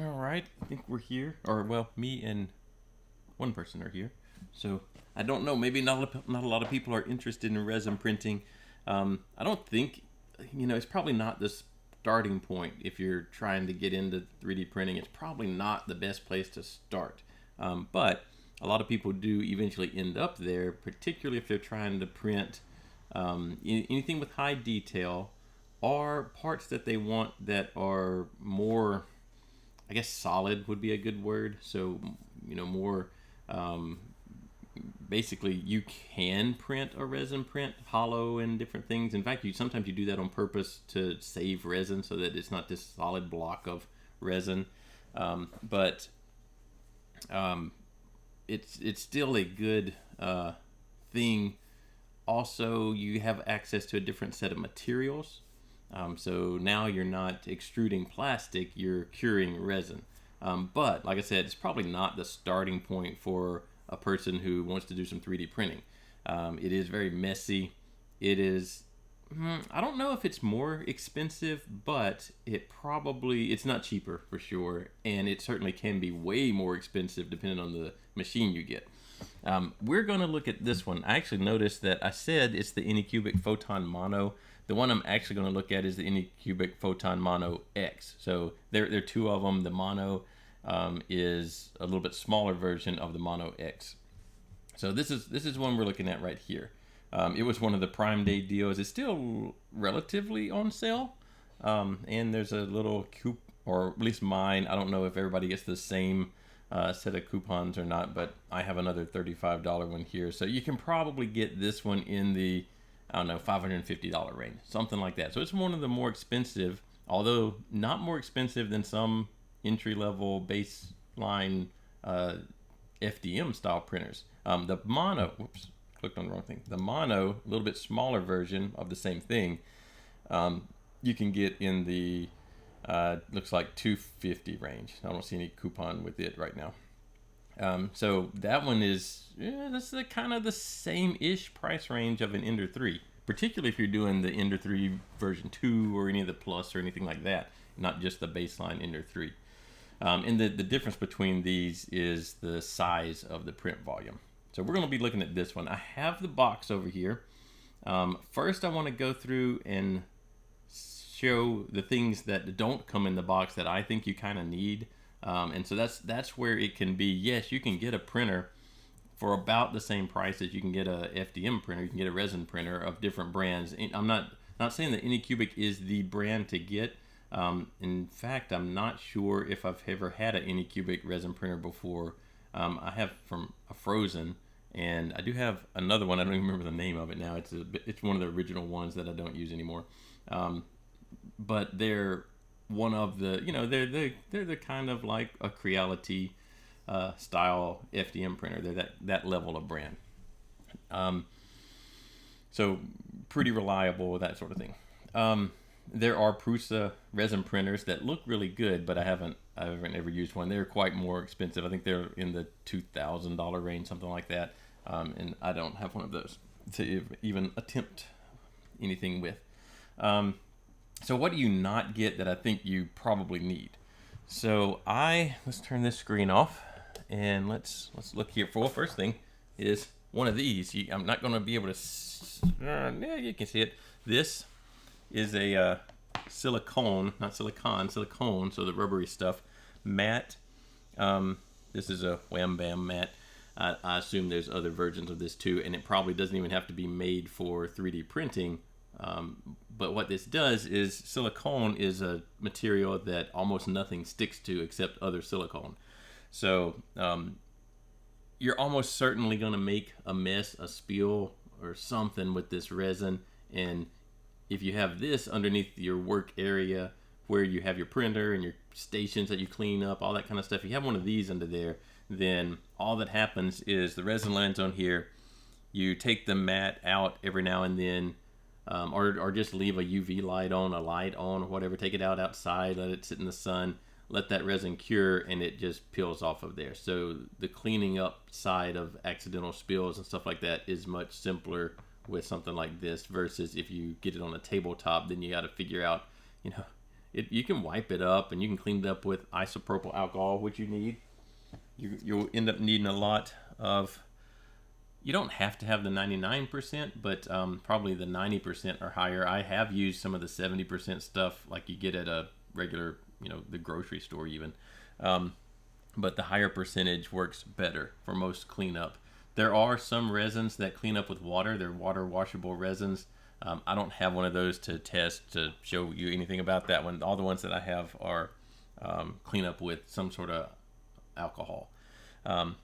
All right, I think we're here, or well, me and one person are here. So I don't know. Maybe not a lot of people are interested in resin printing. I don't think it's probably not the starting point if you're trying to get into 3D printing. It's probably not the best place to start. But a lot of people do eventually end up there, particularly if they're trying to print anything with high detail or parts that they want that are more, I guess solid would be a good word. So, more basically you can print a resin print hollow and different things. In fact, sometimes you do that on purpose to save resin so that it's not this solid block of resin. But it's still a good thing. Also, you have access to a different set of materials. So now you're not extruding plastic, you're curing resin. But like I said, it's probably not the starting point for a person who wants to do some 3D printing. It is very messy. It is, I don't know if it's more expensive, but it's not cheaper for sure. And it certainly can be way more expensive depending on the machine you get. We're going to look at this one. I actually noticed that I said it's the Anycubic Photon Mono. The one I'm actually going to look at is the Anycubic Photon Mono X. So there are two of them. The Mono is a little bit smaller version of the Mono X. So this is one we're looking at right here. It was one of the Prime Day deals. It's still relatively on sale. And there's a little coupon, or at least mine. I don't know if everybody gets the same set of coupons or not, but I have another $35 one here. So you can probably get this one in the, I don't know, $550 range, something like that. So it's one of the more expensive, although not more expensive than some entry-level baseline FDM style printers. The Mono, whoops, clicked on the wrong thing. The Mono, a little bit smaller version of the same thing, you can get in the looks like $250 range. I don't see any coupon with it right now. So that one is, that's the kind of the same-ish price range of an Ender 3, particularly if you're doing the Ender 3 version 2 or any of the Plus or anything like that, not just the baseline Ender 3. And the difference between these is the size of the print volume. So we're going to be looking at this one. I have the box over here. First, I want to go through and show the things that don't come in the box that I think you kind of need. And so that's where it can be. Yes, you can get a printer for about the same price as you can get a FDM printer. You can get a resin printer of different brands. I'm not saying that Anycubic is the brand to get. In fact, I'm not sure if I've ever had an Anycubic resin printer before. I have from a Frozen, and I do have another one. I don't even remember the name of it now. It's one of the original ones that I don't use anymore. But they're one of the, they're the kind of like a Creality style FDM printer. They're that level of brand. So pretty reliable, that sort of thing. There are Prusa resin printers that look really good, but I haven't ever used one. They're quite more expensive. I think they're in the $2,000 range, something like that. And I don't have one of those to even attempt anything with. So what do you not get that I think you probably need? So let's turn this screen off and let's look here. First thing is one of these. I'm not going to be able to, yeah, you can see it. This is a silicone, silicone, so the rubbery stuff, matte. This is a Wham Bam matte. I assume there's other versions of this too, and it probably doesn't even have to be made for 3D printing. But what this does is silicone is a material that almost nothing sticks to except other silicone. So you're almost certainly going to make a mess, a spill, or something with this resin. And if you have this underneath your work area where you have your printer and your stations that you clean up, all that kind of stuff, if you have one of these under there, then all that happens is the resin lands on here. You take the mat out every now and then, or just leave a UV light on, or whatever. Take it out outside, let it sit in the sun, let that resin cure, and it just peels off of there. So the cleaning up side of accidental spills and stuff like that is much simpler with something like this versus if you get it on a tabletop, then you got to figure out, You can wipe it up, and you can clean it up with isopropyl alcohol, which you need. You'll end up needing a lot of. You don't have to have the 99%, but probably the 90% or higher. I have used some of the 70% stuff like you get at a regular, the grocery store even. But the higher percentage works better for most cleanup. There are some resins that clean up with water. They're water washable resins. I don't have one of those to test to show you anything about that one. All the ones that I have are clean up with some sort of alcohol.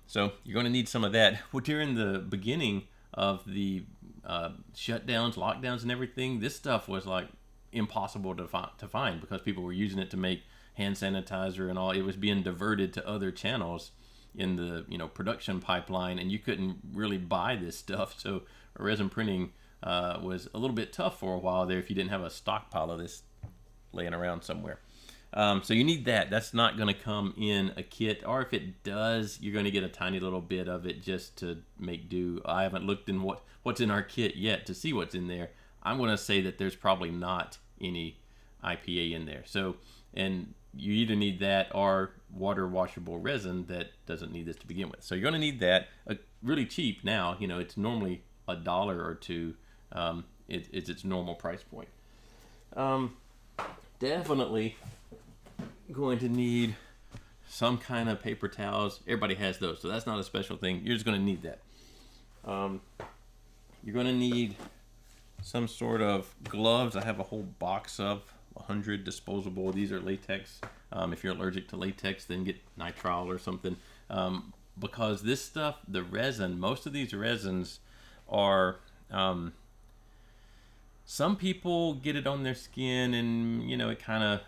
So you're going to need some of that. Well, during the beginning of the shutdowns, lockdowns, and everything, this stuff was like impossible to find because people were using it to make hand sanitizer and all. It was being diverted to other channels in the production pipeline, and you couldn't really buy this stuff. So resin printing was a little bit tough for a while there if you didn't have a stockpile of this laying around somewhere. So you need that. That's not going to come in a kit, or if it does, you're going to get a tiny little bit of it just to make do. I haven't looked in what's in our kit yet to see what's in there. I'm going to say that there's probably not any IPA in there. So, and you either need that or water washable resin that doesn't need this to begin with. So you're going to need that. Really cheap now. It's normally $1 or $2. It's its normal price point. Definitely going to need some kind of paper towels. Everybody has those, so that's not a special thing. You're just going to need that. You're going to need some sort of gloves. I have a whole box of 100 disposable. These are latex. If you're allergic to latex, then get nitrile or something. Because this stuff, the resin, most of these resins are... some people get it on their skin and, it kind of...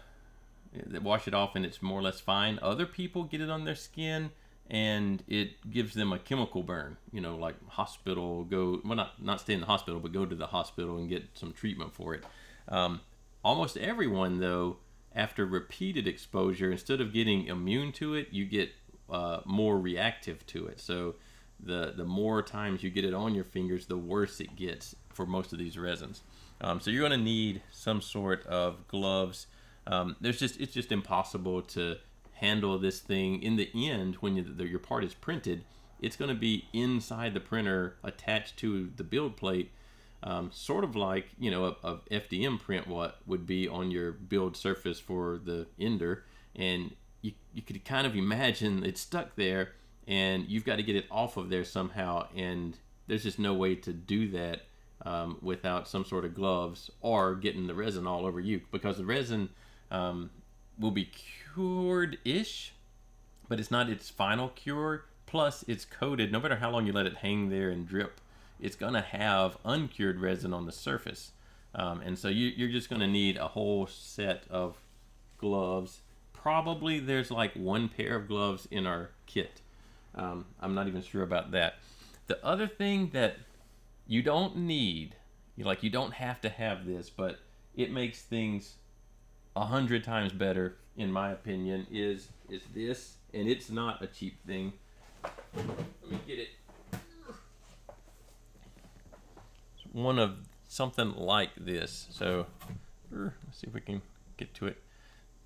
They wash it off and it's more or less fine. Other people get it on their skin and it gives them a chemical burn, like hospital, not stay in the hospital, but go to the hospital and get some treatment for it. Almost everyone, though, after repeated exposure, instead of getting immune to it, you get more reactive to it. So the more times you get it on your fingers, the worse it gets for most of these resins. So you're going to need some sort of gloves. It's just impossible to handle this thing. In the end, when your part is printed, it's going to be inside the printer attached to the build plate, sort of like a FDM print what would be on your build surface for the ender, and you could kind of imagine it's stuck there and you've got to get it off of there somehow, and there's just no way to do that without some sort of gloves or getting the resin all over you, because the resin will be cured-ish, but it's not its final cure. Plus, it's coated. No matter how long you let it hang there and drip, it's going to have uncured resin on the surface. And so you're just going to need a whole set of gloves. Probably there's like one pair of gloves in our kit. I'm not even sure about that. The other thing that you don't need, you don't have to have this, but it makes things 100 times better, in my opinion, is this, and it's not a cheap thing. Let me get it. It's one of something like this. So let's see if we can get to it.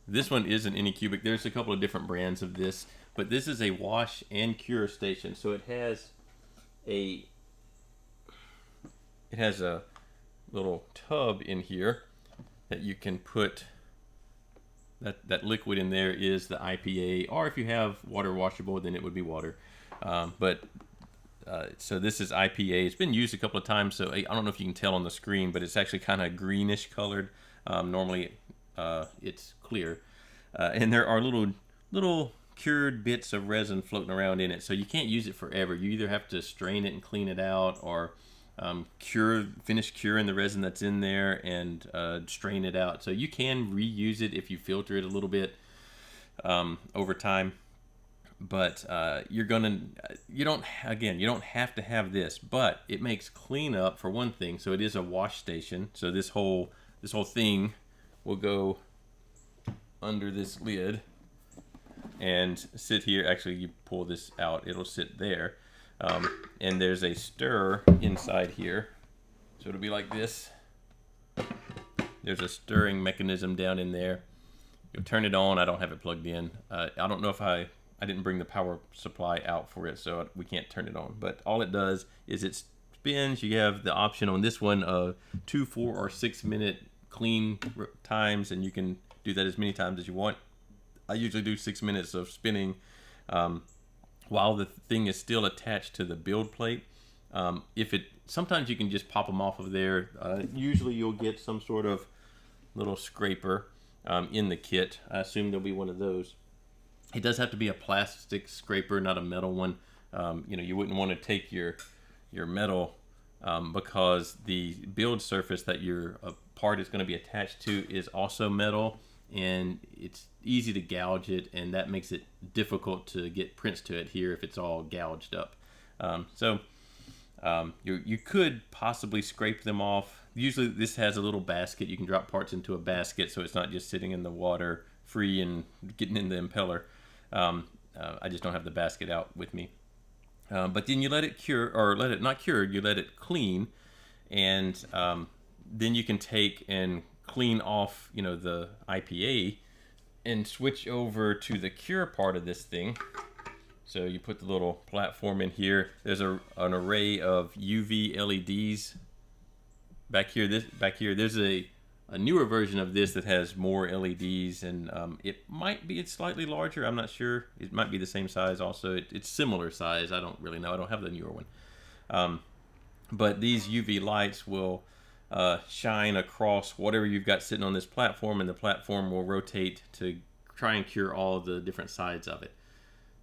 This one is an Anycubic. There's a couple of different brands of this, but this is a wash and cure station. So it has a little tub in here that you can put. That liquid in there is the IPA, or if you have water washable, then it would be water. So this is IPA. It's been used a couple of times, so I don't know if you can tell on the screen, but it's actually kind of greenish colored. Normally it's clear. And there are little cured bits of resin floating around in it, so you can't use it forever. You either have to strain it and clean it out, or finish curing the resin that's in there and strain it out. So you can reuse it if you filter it a little bit over time, but you don't have to have this, but it makes cleanup for one thing. So it is a wash station. So this whole thing will go under this lid and sit here. Actually, you pull this out, it'll sit there. And there's a stir inside here, so it'll be like this. There's a stirring mechanism down in there, You'll turn it on. I don't have it plugged in. I don't know if I didn't bring the power supply out for it, so we can't turn it on. But all it does is it spins. You have the option on this one of 2, 4, or 6 minute clean times, and you can do that as many times as you want. I usually do 6 minutes of spinning while the thing is still attached to the build plate. Sometimes you can just pop them off of there. Usually you'll get some sort of little scraper in the kit. I assume there'll be one of those. It does have to be a plastic scraper, not a metal one. You wouldn't want to take your metal because the build surface that your part is going to be attached to is also metal, and it's easy to gouge it, and that makes it difficult to get prints to adhere if it's all gouged up. You could possibly scrape them off. Usually this has a little basket. You can drop parts into a basket so it's not just sitting in the water free and getting in the impeller. I just don't have the basket out with me. But then you let it cure, or let it not cure, you let it clean, and then you can take and clean off, the IPA and switch over to the cure part of this thing. So you put the little platform in here. There's an array of UV LEDs back here. There's a newer version of this that has more LEDs, and it might be slightly larger. I'm not sure. It might be the same size also. It's similar size. I don't really know. I don't have the newer one. But these UV lights will shine across whatever you've got sitting on this platform, and the platform will rotate to try and cure all the different sides of it.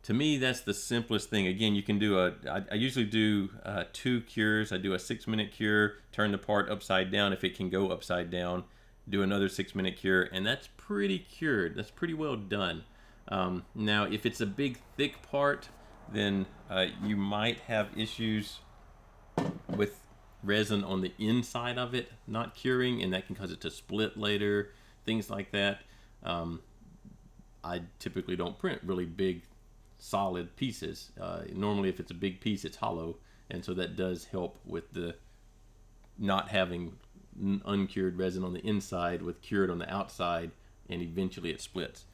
To me, that's the simplest thing. Again, you can do I usually do 2 cures. I do a 6-minute cure, turn the part upside down if it can go upside down, do another 6-minute cure, and that's pretty cured. That's pretty well done. Now, if it's a big, thick part, then you might have issues with resin on the inside of it not curing, and that can cause it to split later, things like that. I typically don't print really big solid pieces. Normally if it's a big piece, it's hollow, and so that does help with the not having uncured resin on the inside with cured on the outside, and eventually it splits.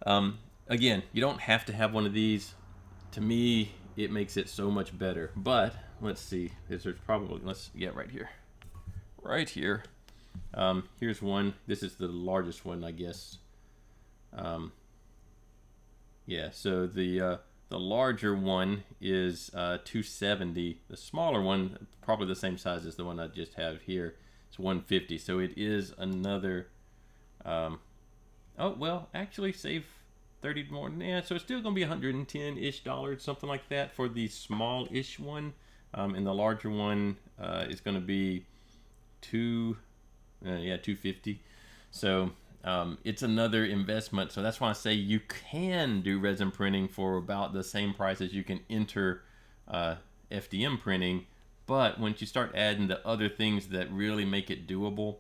Again, you don't have to have one of these. To me, it makes it so much better. But let's see, there's probably, let's get right here. Here's one. This is the largest one, I guess. Yeah, so the larger one is 270. The smaller one, probably the same size as the one I just have here, it's 150. So it is another. Oh well, actually save 30 more. Yeah, so it's still gonna be $110-ish, something like that for the small-ish one, and the larger one is gonna be 250. So. It's another investment, so that's why I say you can do resin printing for about the same price as you can enter FDM printing, but once you start adding the other things that really make it doable,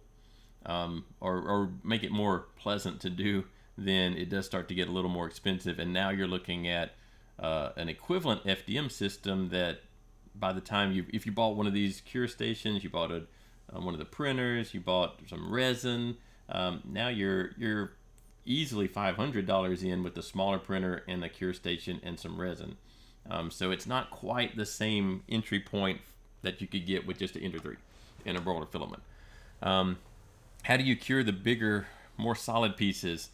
or make it more pleasant to do, then it does start to get a little more expensive, and now you're looking at an equivalent FDM system that by the time if you bought one of these cure stations, you bought one of the printers, you bought some resin, now you're easily $500 in with the smaller printer and the cure station and some resin. So it's not quite the same entry point that you could get with just an Ender 3 and a roller filament. How do you cure the bigger, more solid pieces?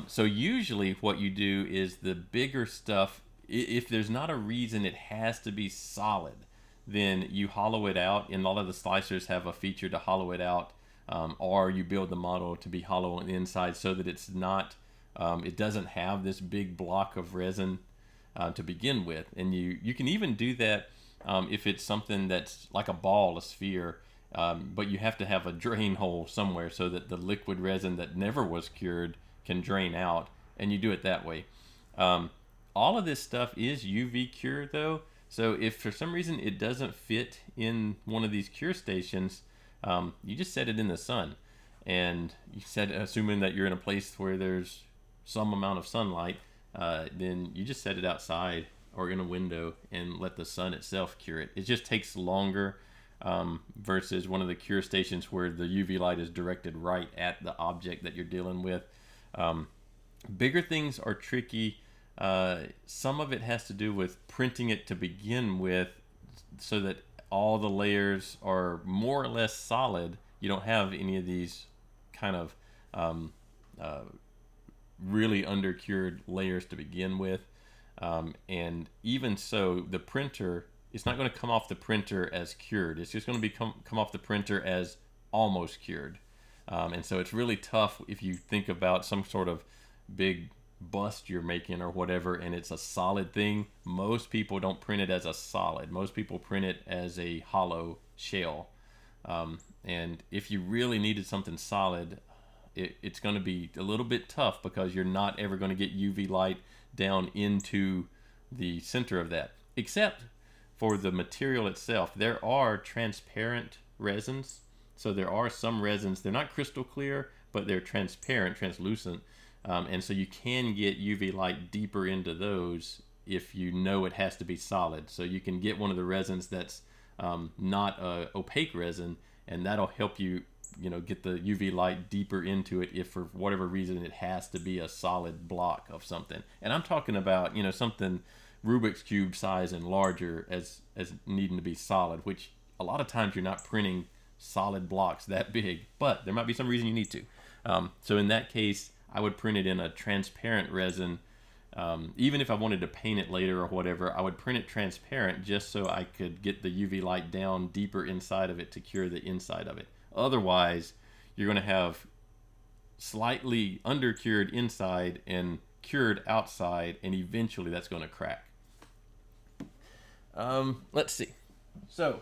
So usually what you do is the bigger stuff, if there's not a reason it has to be solid, then you hollow it out, and a lot of the slicers have a feature to hollow it out. Or you build the model to be hollow on the inside so that it's not, it doesn't have this big block of resin to begin with. And you can even do that if it's something that's like a ball, a sphere, but you have to have a drain hole somewhere so that the liquid resin that never was cured can drain out, and you do it that way. All of this stuff is UV cured though, so if for some reason it doesn't fit in one of these cure stations, you just set it in the sun, and you set, assuming that you're in a place where there's some amount of sunlight, then you just set it outside or in a window and let the sun itself cure it. It just takes longer versus one of the cure stations where the UV light is directed right at the object that you're dealing with. Bigger things are tricky. Some of it has to do with printing it to begin with, so that all the layers are more or less solid. You don't have any of these kind of really undercured layers to begin with. And even so, the printer, it's not going to come off the printer as cured. It's just going to come off the printer as almost cured. And so it's really tough if you think about some sort of big bust you're making or whatever, and it's a solid thing. Most people don't print it as a solid. Most people print it as a hollow shell. And if you really needed something solid, it's going to be a little bit tough, because you're not ever going to get UV light down into the center of that. Except for the material itself, there are transparent resins. So there are some resins, they're not crystal clear, but they're transparent, translucent. And so you can get UV light deeper into those if you know it has to be solid. So you can get one of the resins that's not a opaque resin, and that'll help you, get the UV light deeper into it if for whatever reason it has to be a solid block of something. And I'm talking about, something Rubik's Cube size and larger as needing to be solid, which a lot of times you're not printing solid blocks that big, but there might be some reason you need to. So in that case, I would print it in a transparent resin. Even if I wanted to paint it later or whatever, I would print it transparent just so I could get the UV light down deeper inside of it to cure the inside of it. Otherwise, you're going to have slightly undercured inside and cured outside, and eventually that's going to crack. Let's see. So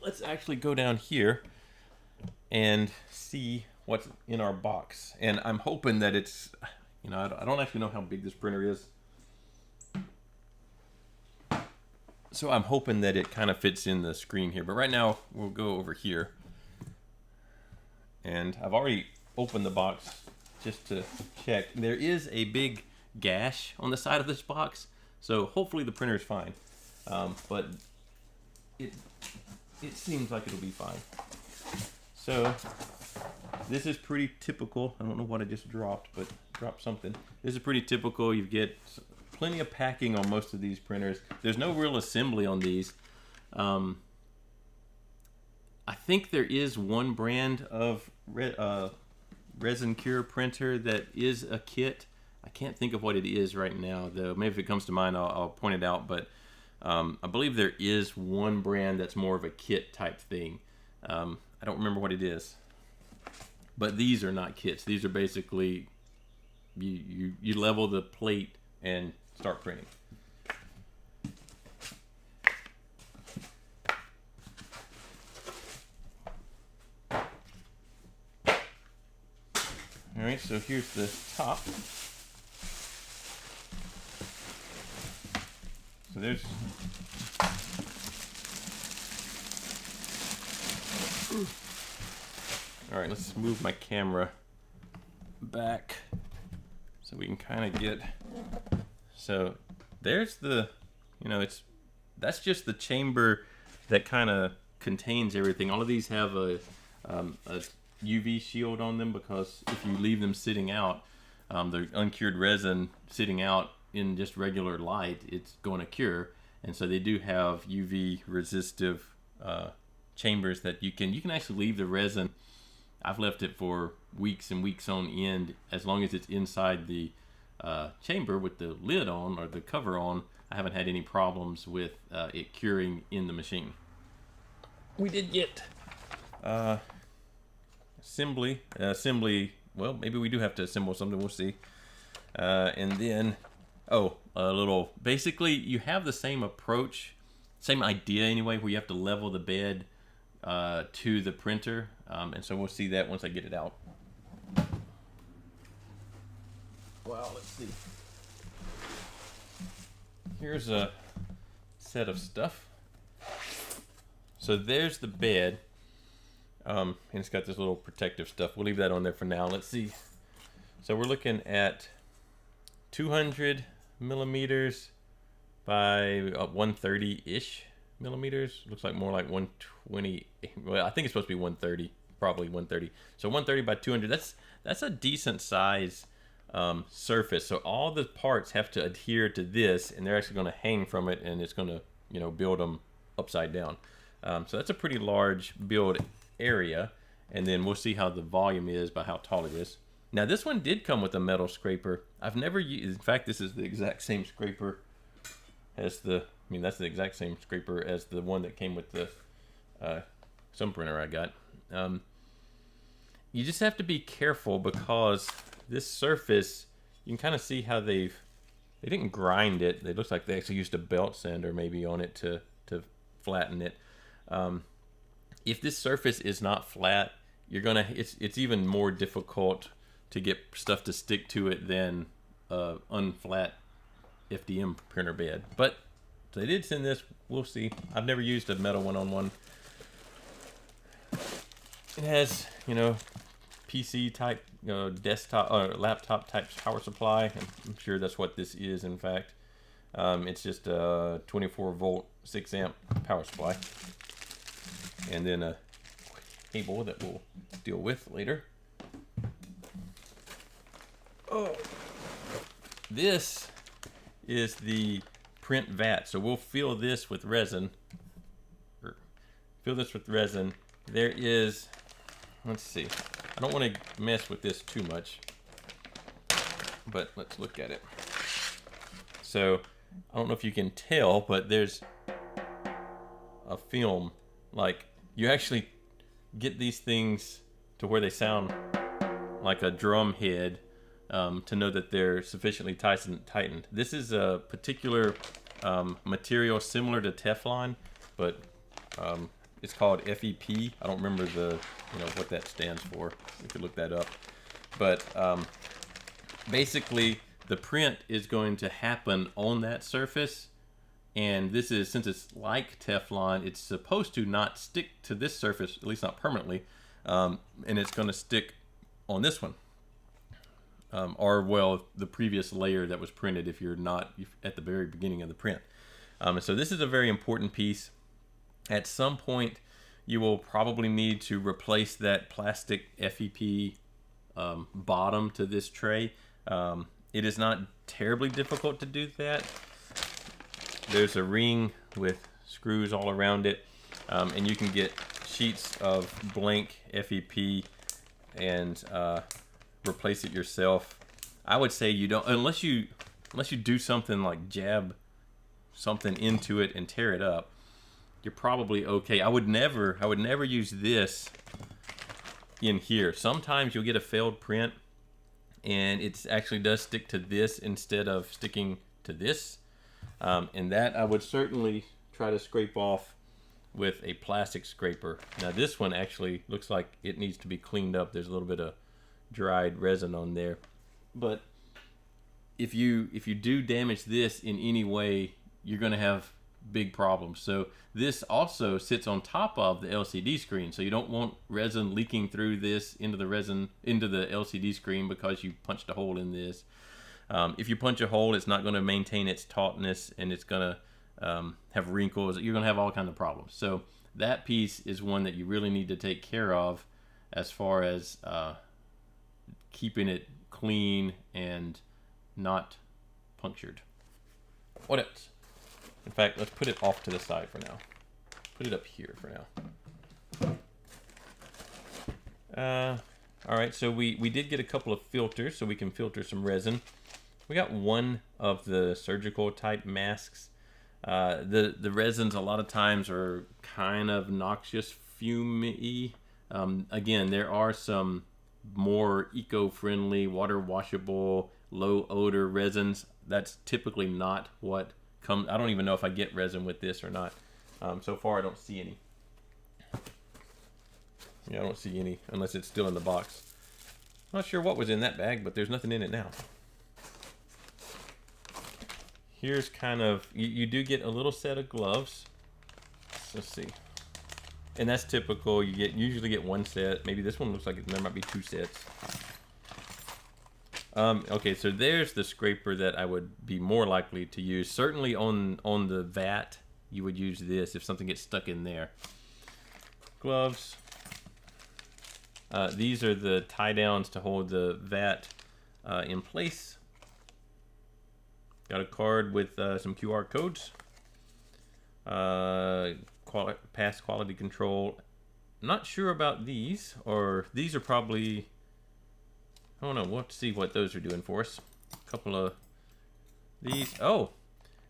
let's actually go down here and see what's in our box. And I'm hoping that it's, I don't actually know how big this printer is. So I'm hoping that it kind of fits in the screen here. But right now we'll go over here. And I've already opened the box just to check. There is a big gash on the side of this box. So hopefully the printer is fine. But it seems like it'll be fine. So this is pretty typical. I don't know what I just dropped, but dropped something. This is pretty typical. You get plenty of packing on most of these printers. There's no real assembly on these. I think there is one brand of resin cure printer that is a kit. I can't think of what it is right now, though. Maybe if it comes to mind, I'll point it out. But I believe there is one brand that's more of a kit type thing. I don't remember what it is. But these are not kits. These are basically, you level the plate and start printing. All right, so here's the top. So there's all right, let's move my camera back so we can kind of get, so there's the, that's just the chamber that kind of contains everything. All of these have a UV shield on them, because if you leave them sitting out, the uncured resin sitting out in just regular light, it's going to cure. And so they do have UV resistive chambers that you can actually leave the resin. I've left it for weeks and weeks on end. As long as it's inside the chamber with the lid on or the cover on, I haven't had any problems with it curing in the machine. We did get assembly. Well, maybe we do have to assemble something. We'll see. And then, basically you have the same approach, same idea anyway, where you have to level the bed to the printer. And so we'll see that once I get it out. Well, let's see. Here's a set of stuff. So there's the bed. And it's got this little protective stuff. We'll leave that on there for now. Let's see. So we're looking at 200 millimeters by 130-ish millimeters. Looks like more like 120. Well, I think it's supposed to be 130. probably 130. So 130 by 200, that's a decent size surface. So all the parts have to adhere to this, and they're actually going to hang from it, and it's going to, you know, build them upside down. So that's a pretty large build area, and then we'll see how the volume is by how tall it is. Now this one did come with a metal scraper. I've never used, in fact, this is the exact same scraper as the, I mean, that's the exact same scraper as the one that came with the some printer I got. You just have to be careful because this surface, you can kind of see how they didn't grind it. It looks like they actually used a belt sander maybe on it to flatten it. If this surface is not flat, you're gonna, it's even more difficult to get stuff to stick to it than unflat FDM printer bed. But they did send this. We'll see. I've never used a metal one-on-one. It has, you know, PC type, desktop or laptop type power supply. I'm sure that's what this is. In fact, it's just a 24 volt 6 amp power supply, and then a cable that we'll deal with later. Oh, this is the print vat. So we'll fill this with resin. There is, let's see. I don't want to mess with this too much, but let's look at it. So I don't know if you can tell, but there's a film. Like, you actually get these things to where they sound like a drum head, to know that they're sufficiently tightened. This is a particular material similar to Teflon, but it's called FEP. I don't remember the, you know, what that stands for. You could look that up. But basically, the print is going to happen on that surface, and this is, since it's like Teflon, it's supposed to not stick to this surface, at least not permanently, and it's going to stick on this one. Or, well, the previous layer that was printed if you're not at the very beginning of the print. And so this is a very important piece. At some point, you will probably need to replace that plastic FEP bottom to this tray. It is not terribly difficult to do that. There's a ring with screws all around it, and you can get sheets of blank FEP and replace it yourself. I would say you don't, unless you do something like jab something into it and tear it up, you're probably okay. I would never use this in here. Sometimes you'll get a failed print and it actually does stick to this instead of sticking to this, and that I would certainly try to scrape off with a plastic scraper. Now this one actually looks like it needs to be cleaned up. There's a little bit of dried resin on there, but if you do damage this in any way, you're going to have big problems. So this also sits on top of the LCD screen, so you don't want resin leaking through this into the LCD screen because you punched a hole in this. If you punch a hole, it's not going to maintain its tautness, and it's going to have wrinkles. You're going to have all kinds of problems. So that piece is one that you really need to take care of as far as keeping it clean and not punctured. What else? In fact, let's put it off to the side for now. Put it up here for now. All right, so we did get a couple of filters, so we can filter some resin. We got one of the surgical type masks. The resins a lot of times are kind of noxious, fumy. Again, there are some more eco-friendly, water washable, low odor resins. That's typically not what comes. I don't even know if I get resin with this or not. So far I don't see any. Yeah, I don't see any unless it's still in the box. Not sure what was in that bag, but there's nothing in it now. Here's kind of, you do get a little set of gloves. Let's see. And that's typical. You usually get one set. Maybe this one looks like there might be two sets. Okay, so there's the scraper that I would be more likely to use. Certainly on the vat, you would use this if something gets stuck in there. Gloves. These are the tie downs to hold the vat in place. Got a card with some QR codes. Past quality control. Not sure about these, or these are probably, I don't know, we'll have to see what those are doing for us. A couple of these. Oh,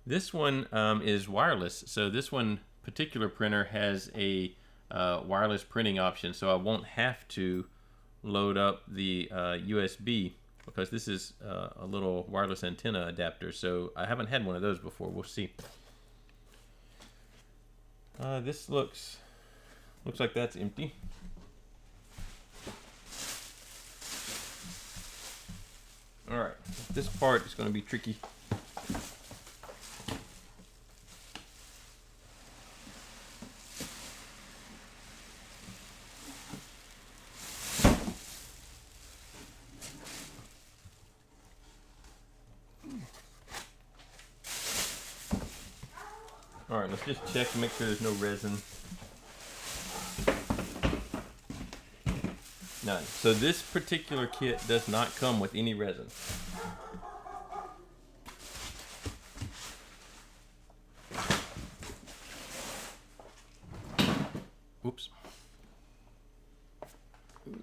this one is wireless. So this one particular printer has a wireless printing option, so I won't have to load up the USB, because this is a little wireless antenna adapter. So I haven't had one of those before. We'll see. This looks like that's empty. All right, this part is going to be tricky. All right, let's just check to make sure there's no resin. None. So this particular kit does not come with any resin. Whoops.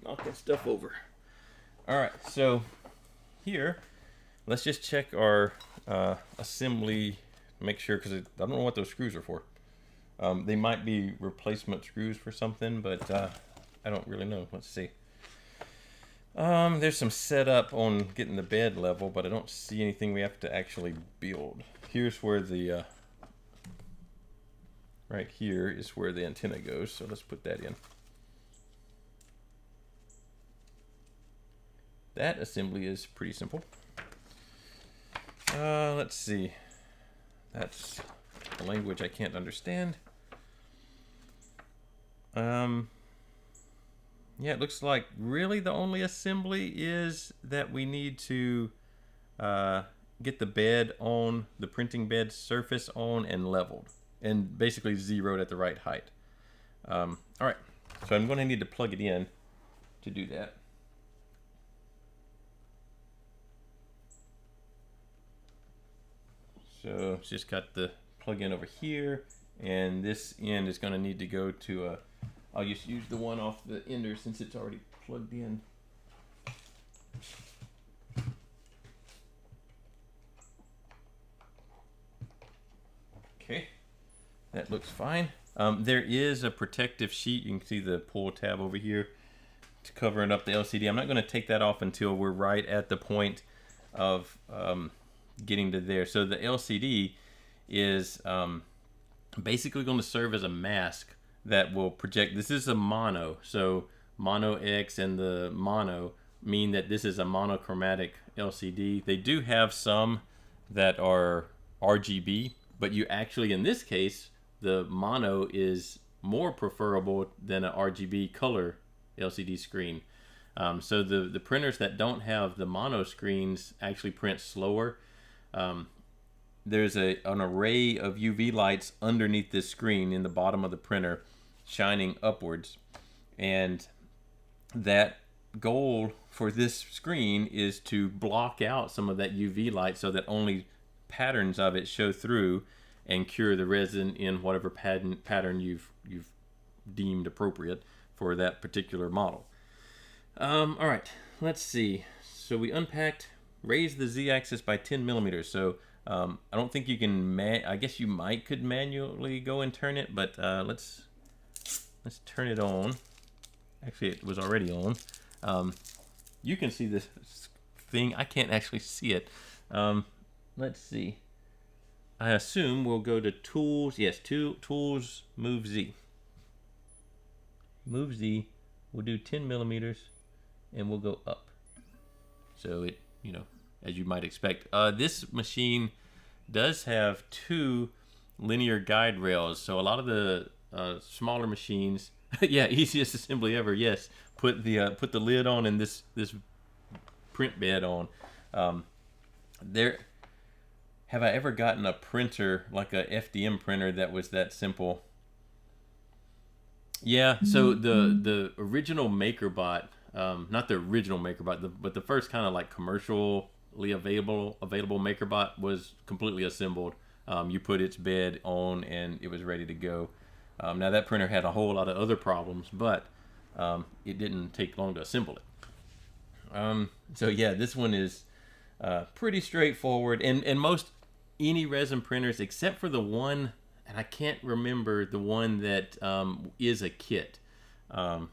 Knocking stuff over. All right, so here, let's just check our assembly. Make sure, because I don't know what those screws are for. They might be replacement screws for something, but I don't really know. Let's see. There's some setup on getting the bed level, but I don't see anything we have to actually build. Here's where the right here is where the antenna goes, so let's put that in. That assembly is pretty simple. Let's see. That's a language I can't understand. Yeah, it looks like really the only assembly is that we need to get the bed on, the printing bed surface on and leveled, and basically zeroed at the right height. All right, so I'm going to need to plug it in to do that. So it's just got the plug in over here, and this end is going to need to go to a, I'll just use the one off the ender since it's already plugged in. Okay, that looks fine. There is a protective sheet. You can see the pull tab over here to covering up the LCD. I'm not going to take that off until we're right at the point of getting to there. So the LCD is basically going to serve as a mask that will project. This is a mono, so Mono X and the mono mean that this is a monochromatic LCD. They do have some that are RGB, but you actually, in this case, the mono is more preferable than an RGB color LCD screen. So the printers that don't have the mono screens actually print slower. There's an array of UV lights underneath this screen in the bottom of the printer shining upwards, and that goal for this screen is to block out some of that UV light so that only patterns of it show through and cure the resin in whatever pattern you've deemed appropriate for that particular model. All right, let's see. So we unpacked, raised the Z-axis by 10 millimeters. So I don't think you can, I guess you could manually go and turn it, but let's turn it on. Actually, it was already on. You can see this thing. I can't actually see it. Let's see. I assume we'll go to Tools. Yes, Tools, Move Z. Move Z. We'll do 10 millimeters, and we'll go up. So it, as you might expect. This machine does have 2 linear guide rails. So a lot of the smaller machines, yeah, easiest assembly ever. Yes, put the lid on and this print bed on. Have I ever gotten a printer like a FDM printer that was that simple? Yeah, so the original MakerBot, not the original MakerBot, but the first kind of like commercially available MakerBot was completely assembled. You put its bed on and it was ready to go. Now that printer had a whole lot of other problems, but it didn't take long to assemble it. So yeah, this one is pretty straightforward, and most any resin printers except for the one, and I can't remember the one that is a kit. I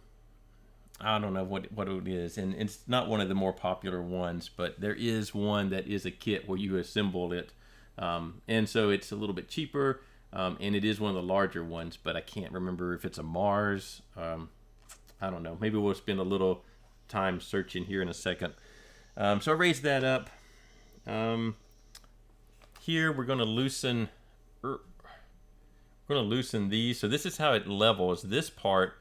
don't know what it is, and it's not one of the more popular ones, but there is one that is a kit where you assemble it, and so it's a little bit cheaper, and it is one of the larger ones, but I can't remember if it's a Mars. I don't know. Maybe we'll spend a little time searching here in a second. So I raised that up. Here we're going to loosen. We're going to loosen these. So this is how it levels. This part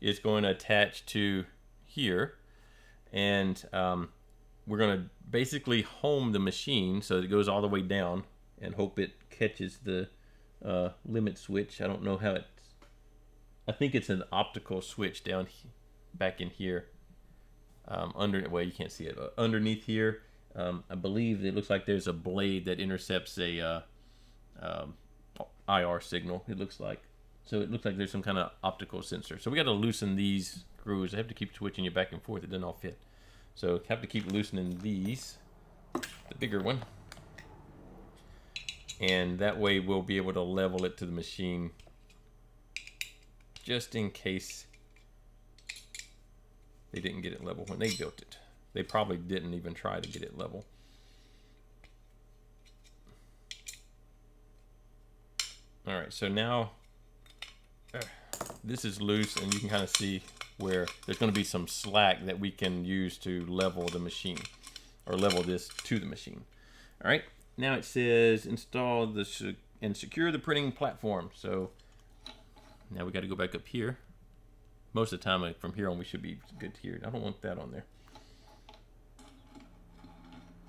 is going to attach to here, and we're going to basically home the machine so it goes all the way down and hope it catches the limit switch. I don't know how it. I think it's an optical switch down back in here. Well, you can't see it, but underneath here, I believe it looks like there's a blade that intercepts a IR signal. It looks like. So it looks like there's some kind of optical sensor. So we got to loosen these screws. I have to keep switching it back and forth. It doesn't all fit. So have to keep loosening these, the bigger one. And that way we'll be able to level it to the machine just in case they didn't get it level when they built it. They probably didn't even try to get it level. All right, so now this is loose, and you can kind of see where there's going to be some slack that we can use to level the machine, or level this to the machine. All right, now it says install and secure the printing platform. So now we got to go back up here. Most of the time from here on we should be good here. I don't want that on there.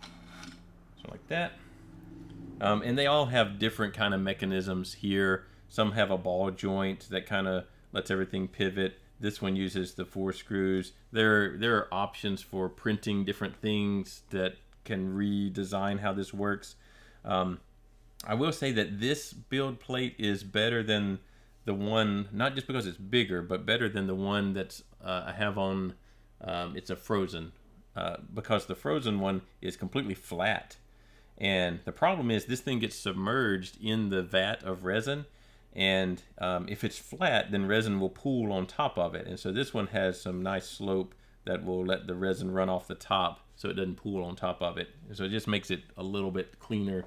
So like that. And they all have different kind of mechanisms here. Some have a ball joint that kind of lets everything pivot. This one uses the 4 screws. There are options for printing different things that can redesign how this works. I will say that this build plate is better than the one, not just because it's bigger, but better than the one that's I have on, it's a frozen, because the frozen one is completely flat. And the problem is this thing gets submerged in the vat of resin, and if it's flat, then resin will pool on top of it. And so this one has some nice slope that will let the resin run off the top so it doesn't pool on top of it. So it just makes it a little bit cleaner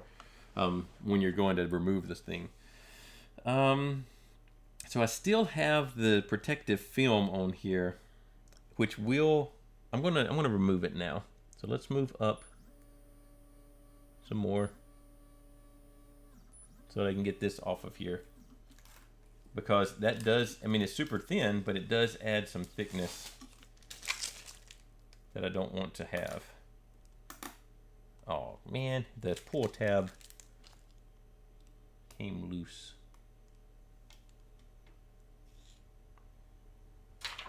when you're going to remove this thing. So I still have the protective film on here, which I'm gonna remove it now. So let's move up some more so that I can get this off of here, because that does, I mean, it's super thin, but it does add some thickness that I don't want to have. Oh man, the pull tab came loose.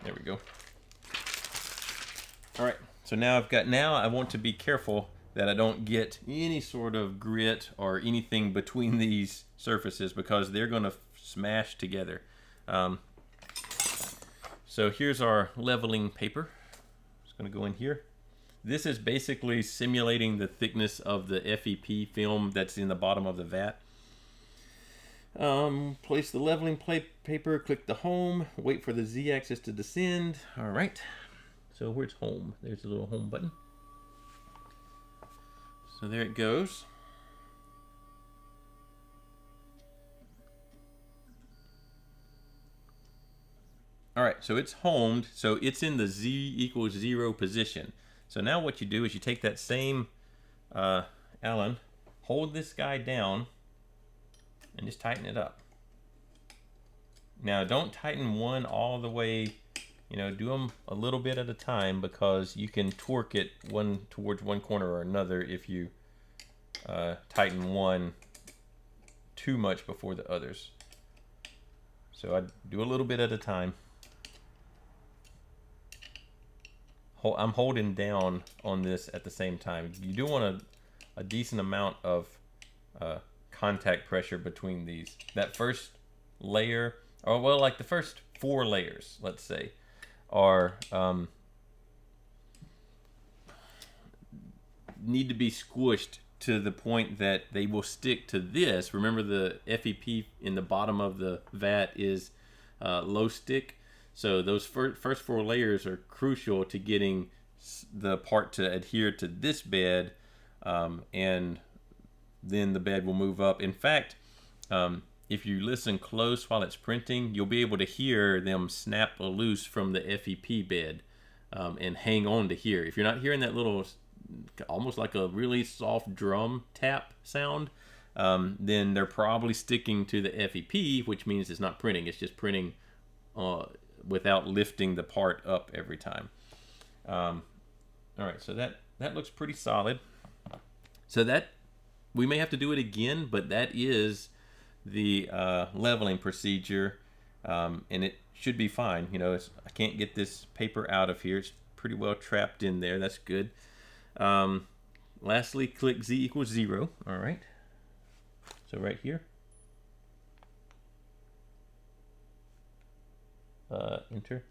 There we go. All right, so now I want to be careful that I don't get any sort of grit or anything between these surfaces, because they're going to smash together. So here's our leveling paper. It's going to go in here. This is basically simulating the thickness of the FEP film that's in the bottom of the vat. Place the leveling paper, click the home, wait for the Z-axis to descend. All right, so where's home? There's the little home button. So there it goes. All right, so it's homed, so it's in the Z equals 0 position. So now what you do is you take that same Allen, hold this guy down, and just tighten it up. Now don't tighten one all the way, do them a little bit at a time, because you can torque it one towards one corner or another if you tighten one too much before the others. So I do a little bit at a time. I'm holding down on this at the same time. You do want a decent amount of contact pressure between these. That first layer, or well, like the first 4 layers, let's say, are need to be squished to the point that they will stick to this. Remember, the FEP in the bottom of the vat is low stick. So those first 4 layers are crucial to getting the part to adhere to this bed, and then the bed will move up. In fact, if you listen close while it's printing, you'll be able to hear them snap loose from the FEP bed and hang on to here. If you're not hearing that little, almost like a really soft drum tap sound, then they're probably sticking to the FEP, which means it's not printing. It's just printing without lifting the part up every time. All right, so that looks pretty solid. So that, we may have to do it again, but that is the leveling procedure, and it should be fine. You know, I can't get this paper out of here. It's pretty well trapped in there. That's good. Lastly, click Z equals 0. All right. So right here. Enter.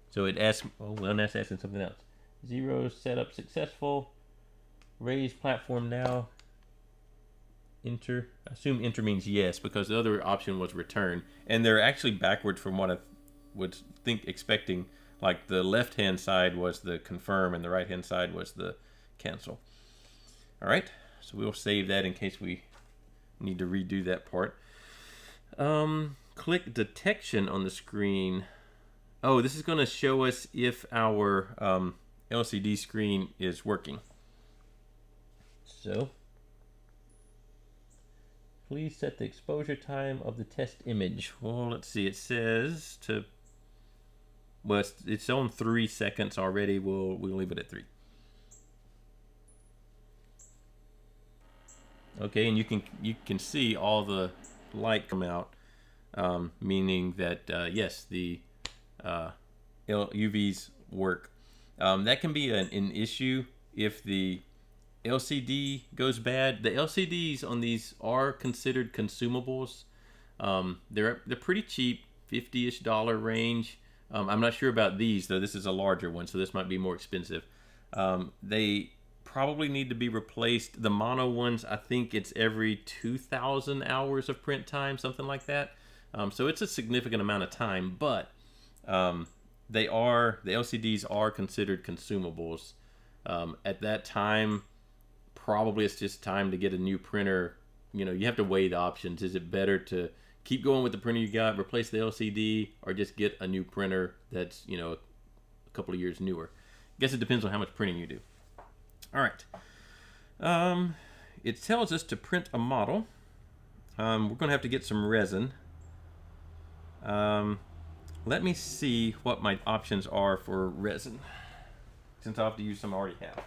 So it asks, oh, well, that's asking something else. 0 setup successful. Raise platform now. Enter. I assume enter means yes, because the other option was return. And they're actually backwards from what I would think expecting. Like the left hand side was the confirm and the right hand side was the cancel. All right. So we'll save that in case we need to redo that part. Click detection on the screen. Oh, this is going to show us if our LCD screen is working. So, please set the exposure time of the test image. Well, let's see. It says to, well, it's on 3 seconds already. We'll leave it at 3. Okay, and you can see all the light come out, meaning that yes, the UVs work. That can be an issue if the LCD goes bad. The LCDs on these are considered consumables. They're pretty cheap, $50-ish range. I'm not sure about these though. This is a larger one, so this might be more expensive. They probably need to be replaced. The mono ones, I think it's every 2,000 hours of print time, something like that. So it's a significant amount of time, but the LCDs are considered consumables. At that time, probably it's just time to get a new printer. You know, you have to weigh the options. Is it better to keep going with the printer you got, replace the LCD, or just get a new printer that's, you know, a couple of years newer? I guess it depends on how much printing you do. All right. It tells us to print a model. We're going to have to get some resin. Let me see what my options are for resin, since I'll have to use some I already have.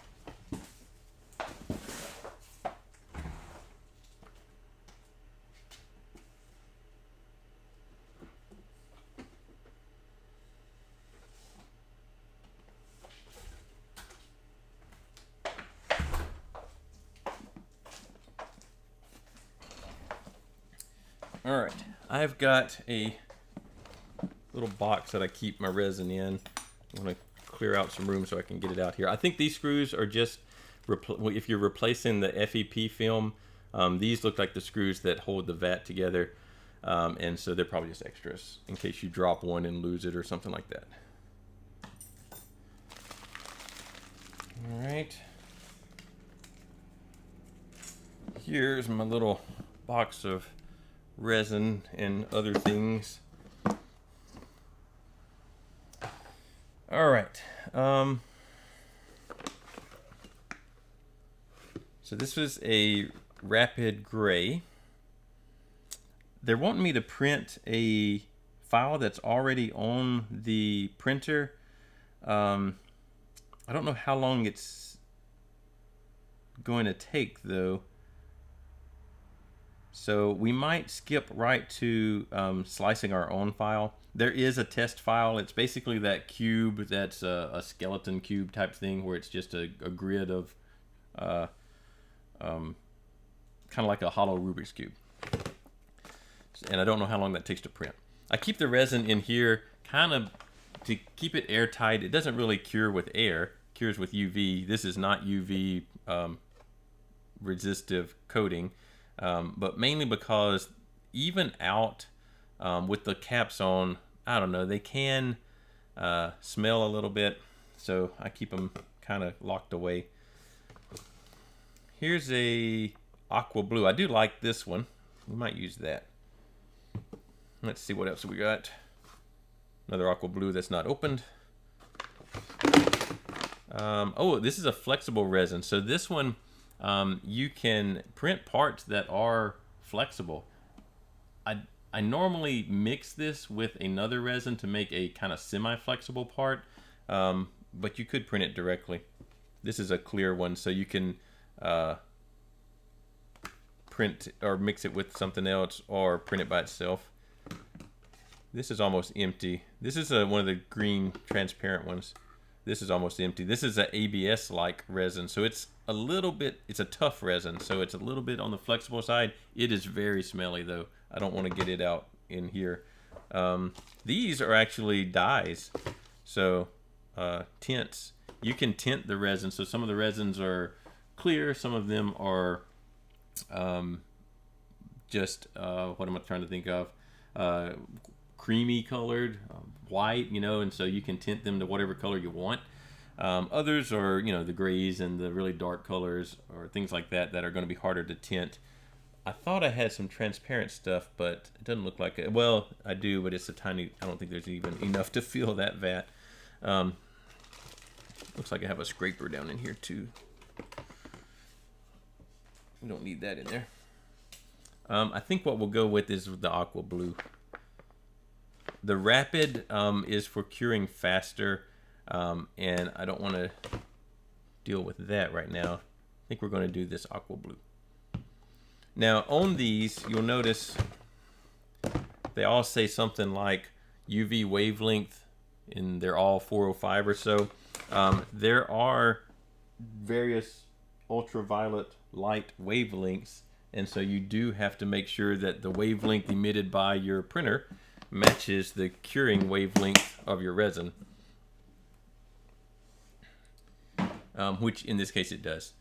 All right, I've got a little box that I keep my resin in. I want to clear out some room so I can get it out here. I think these screws are just, if you're replacing the FEP film, these look like the screws that hold the vat together, and so they're probably just extras in case you drop one and lose it or something like that. All right. Here's my little box of resin and other things. All right. So this was a rapid gray. They're wanting me to print a file that's already on the printer. I don't know how long it's going to take though. So we might skip right to slicing our own file. There is a test file. It's basically that cube that's a skeleton cube type thing where it's just a grid of kind of like a hollow Rubik's Cube. And I don't know how long that takes to print. I keep the resin in here kind of to keep it airtight. It doesn't really cure with air, it cures with UV. This is not UV resistive coating, but mainly because even out with the caps on, I don't know, they can smell a little bit, so I keep them kind of locked away. Here's a aqua blue. I do like this one. We might use that. Let's see what else we got. Another aqua blue that's not opened. Oh, this is a flexible resin. So this one, you can print parts that are flexible. I normally mix this with another resin to make a kind of semi-flexible part, but you could print it directly. This is a clear one, so you can print or mix it with something else or print it by itself. This is almost empty. This is one of the green transparent ones. This is almost empty. This is a ABS-like resin, so it's a little bit, it's a tough resin, so it's a little bit on the flexible side. It is very smelly though. I don't want to get it out in here. These are actually dyes. So tints. You can tint the resin. So some of the resins are clear, some of them are just what am I trying to think of? Creamy colored, white, you know, and so you can tint them to whatever color you want. Others are, you know, the grays and the really dark colors or things like that that are going to be harder to tint. I thought I had some transparent stuff, but it doesn't look like it. Well, I do, but it's a tiny, I don't think there's even enough to fill that vat. Looks like I have a scraper down in here too. We don't need that in there. I think what we'll go with is the aqua blue. The rapid is for curing faster, and I don't want to deal with that right now. I think we're going to do this aqua blue. Now on these, you'll notice they all say something like UV wavelength, and they're all 405 or so. There are various ultraviolet light wavelengths, and so you do have to make sure that the wavelength emitted by your printer matches the curing wavelength of your resin, which in this case it does.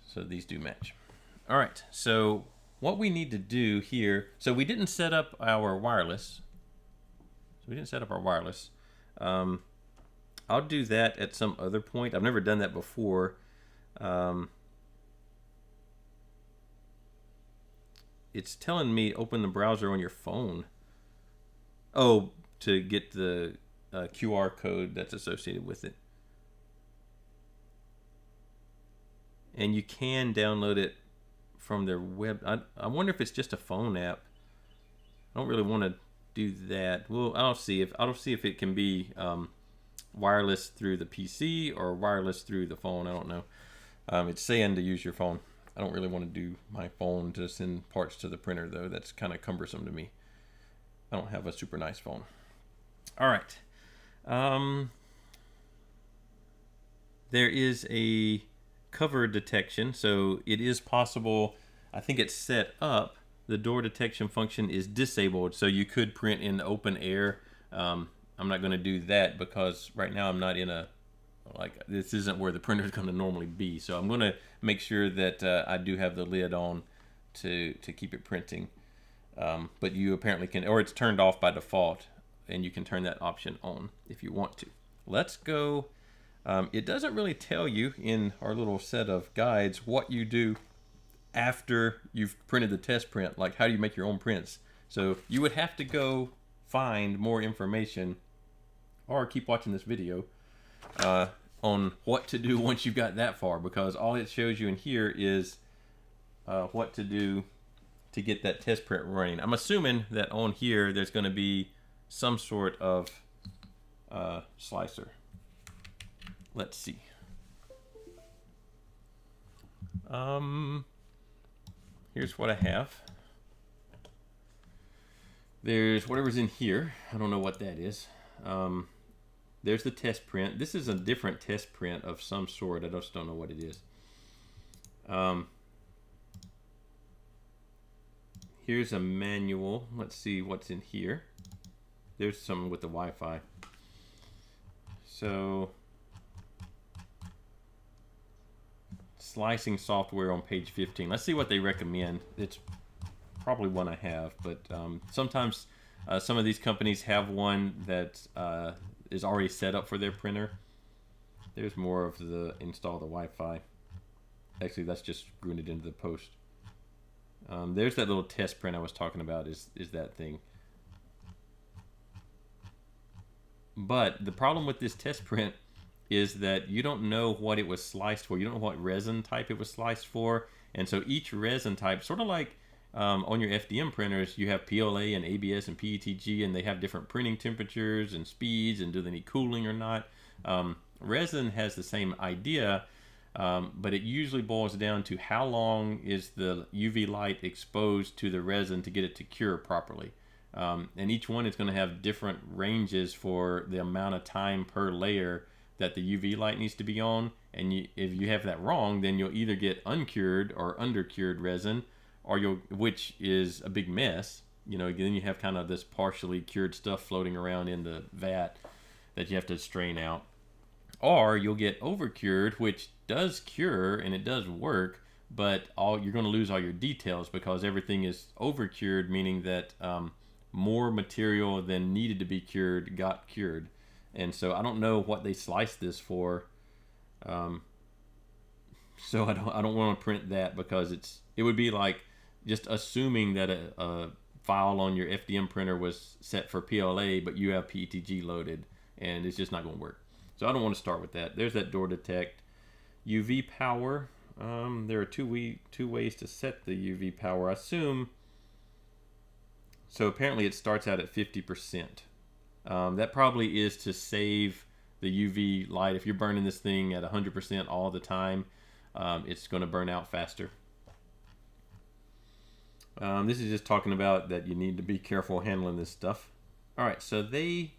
So these do match. All right, so what we need to do here, so we didn't set up our wireless. I'll do that at some other point. I've never done that before. It's telling me open the browser on your phone. Oh, to get the QR code that's associated with it. And you can download it from their web. I wonder if it's just a phone app. I don't really want to do that. Well, I'll see if it can be wireless through the PC or wireless through the phone. I don't know. It's saying to use your phone. I don't really want to do my phone to send parts to the printer though. That's kind of cumbersome to me. I don't have a super nice phone. All right. There is a cover detection, so it is possible. I think it's set up. The door detection function is disabled, so you could print in open air. I'm not going to do that because right now I'm not in a, like, this isn't where the printer is going to normally be. So I'm going to make sure that I do have the lid on to keep it printing. But you apparently can, or it's turned off by default, and you can turn that option on if you want to. Let's go. It doesn't really tell you in our little set of guides what you do after you've printed the test print, like how do you make your own prints. So you would have to go find more information or keep watching this video on what to do once you've got that far, because all it shows you in here is what to do to get that test print running. I'm assuming that on here there's going to be some sort of slicer. Let's see. Here's what I have. There's whatever's in here. I don't know what that is. There's the test print. This is a different test print of some sort. I just don't know what it is. Here's a manual. Let's see what's in here. There's some with the Wi-Fi. So, slicing software on page 15. Let's see what they recommend. It's probably one I have, but sometimes some of these companies have one that is already set up for their printer. There's more of the install the Wi-Fi. Actually, that's just screwing it into the post. There's that little test print I was talking about, is that thing. But the problem with this test print is that you don't know what it was sliced for. You don't know what resin type it was sliced for. And so each resin type, sort of like on your FDM printers, you have PLA and ABS and PETG, and they have different printing temperatures and speeds, and do they need cooling or not. Resin has the same idea, but it usually boils down to how long is the UV light exposed to the resin to get it to cure properly. And each one is going to have different ranges for the amount of time per layer that the UV light needs to be on. And if you have that wrong, then you'll either get uncured or undercured resin, or which is a big mess. You know, then you have kind of this partially cured stuff floating around in the vat that you have to strain out. Or you'll get overcured, which does cure and it does work, but you're going to lose all your details because everything is overcured, meaning that more material than needed to be cured got cured. And so I don't know what they sliced this for. So I don't want to print that, because it would be like just assuming that a file on your FDM printer was set for PLA, but you have PETG loaded, and it's just not going to work. So I don't want to start with that. There's that door detect. UV power. There are two ways to set the UV power. I assume. So apparently it starts out at 50%. That probably is to save the UV light. If you're burning this thing at 100% all the time, it's going to burn out faster. This is just talking about that you need to be careful handling this stuff. All right, so they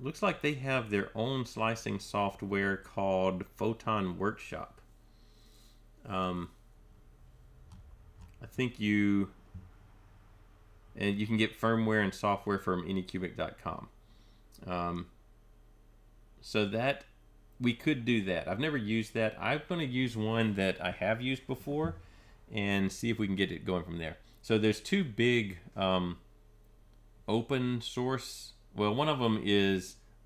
looks like they have their own slicing software called Photon Workshop. I think you can get firmware and software from Anycubic.com. So that we could do that. I've never used that. I'm going to use one that I have used before and see if we can get it going from there. So there's two big open source. Well, one of them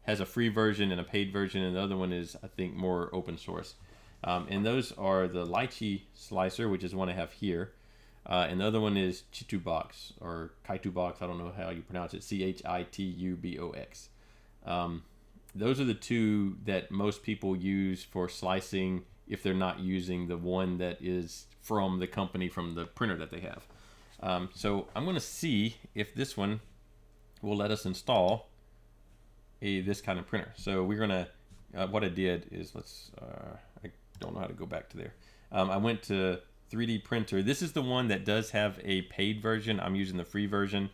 has a free version and a paid version, and the other one is, I think, more open source. And those are the Lychee Slicer, which is one I have here. And the other one is Chitubox, or Chitubox, I don't know how you pronounce it, Chitubox. Those are the two that most people use for slicing if they're not using the one that is from the company, from the printer that they have. So I'm going to see if this one will let us install this kind of printer. So we're going to, what I did is, I don't know how to go back to there. I went to 3D printer. This is the one that does have a paid version. I'm using the free version.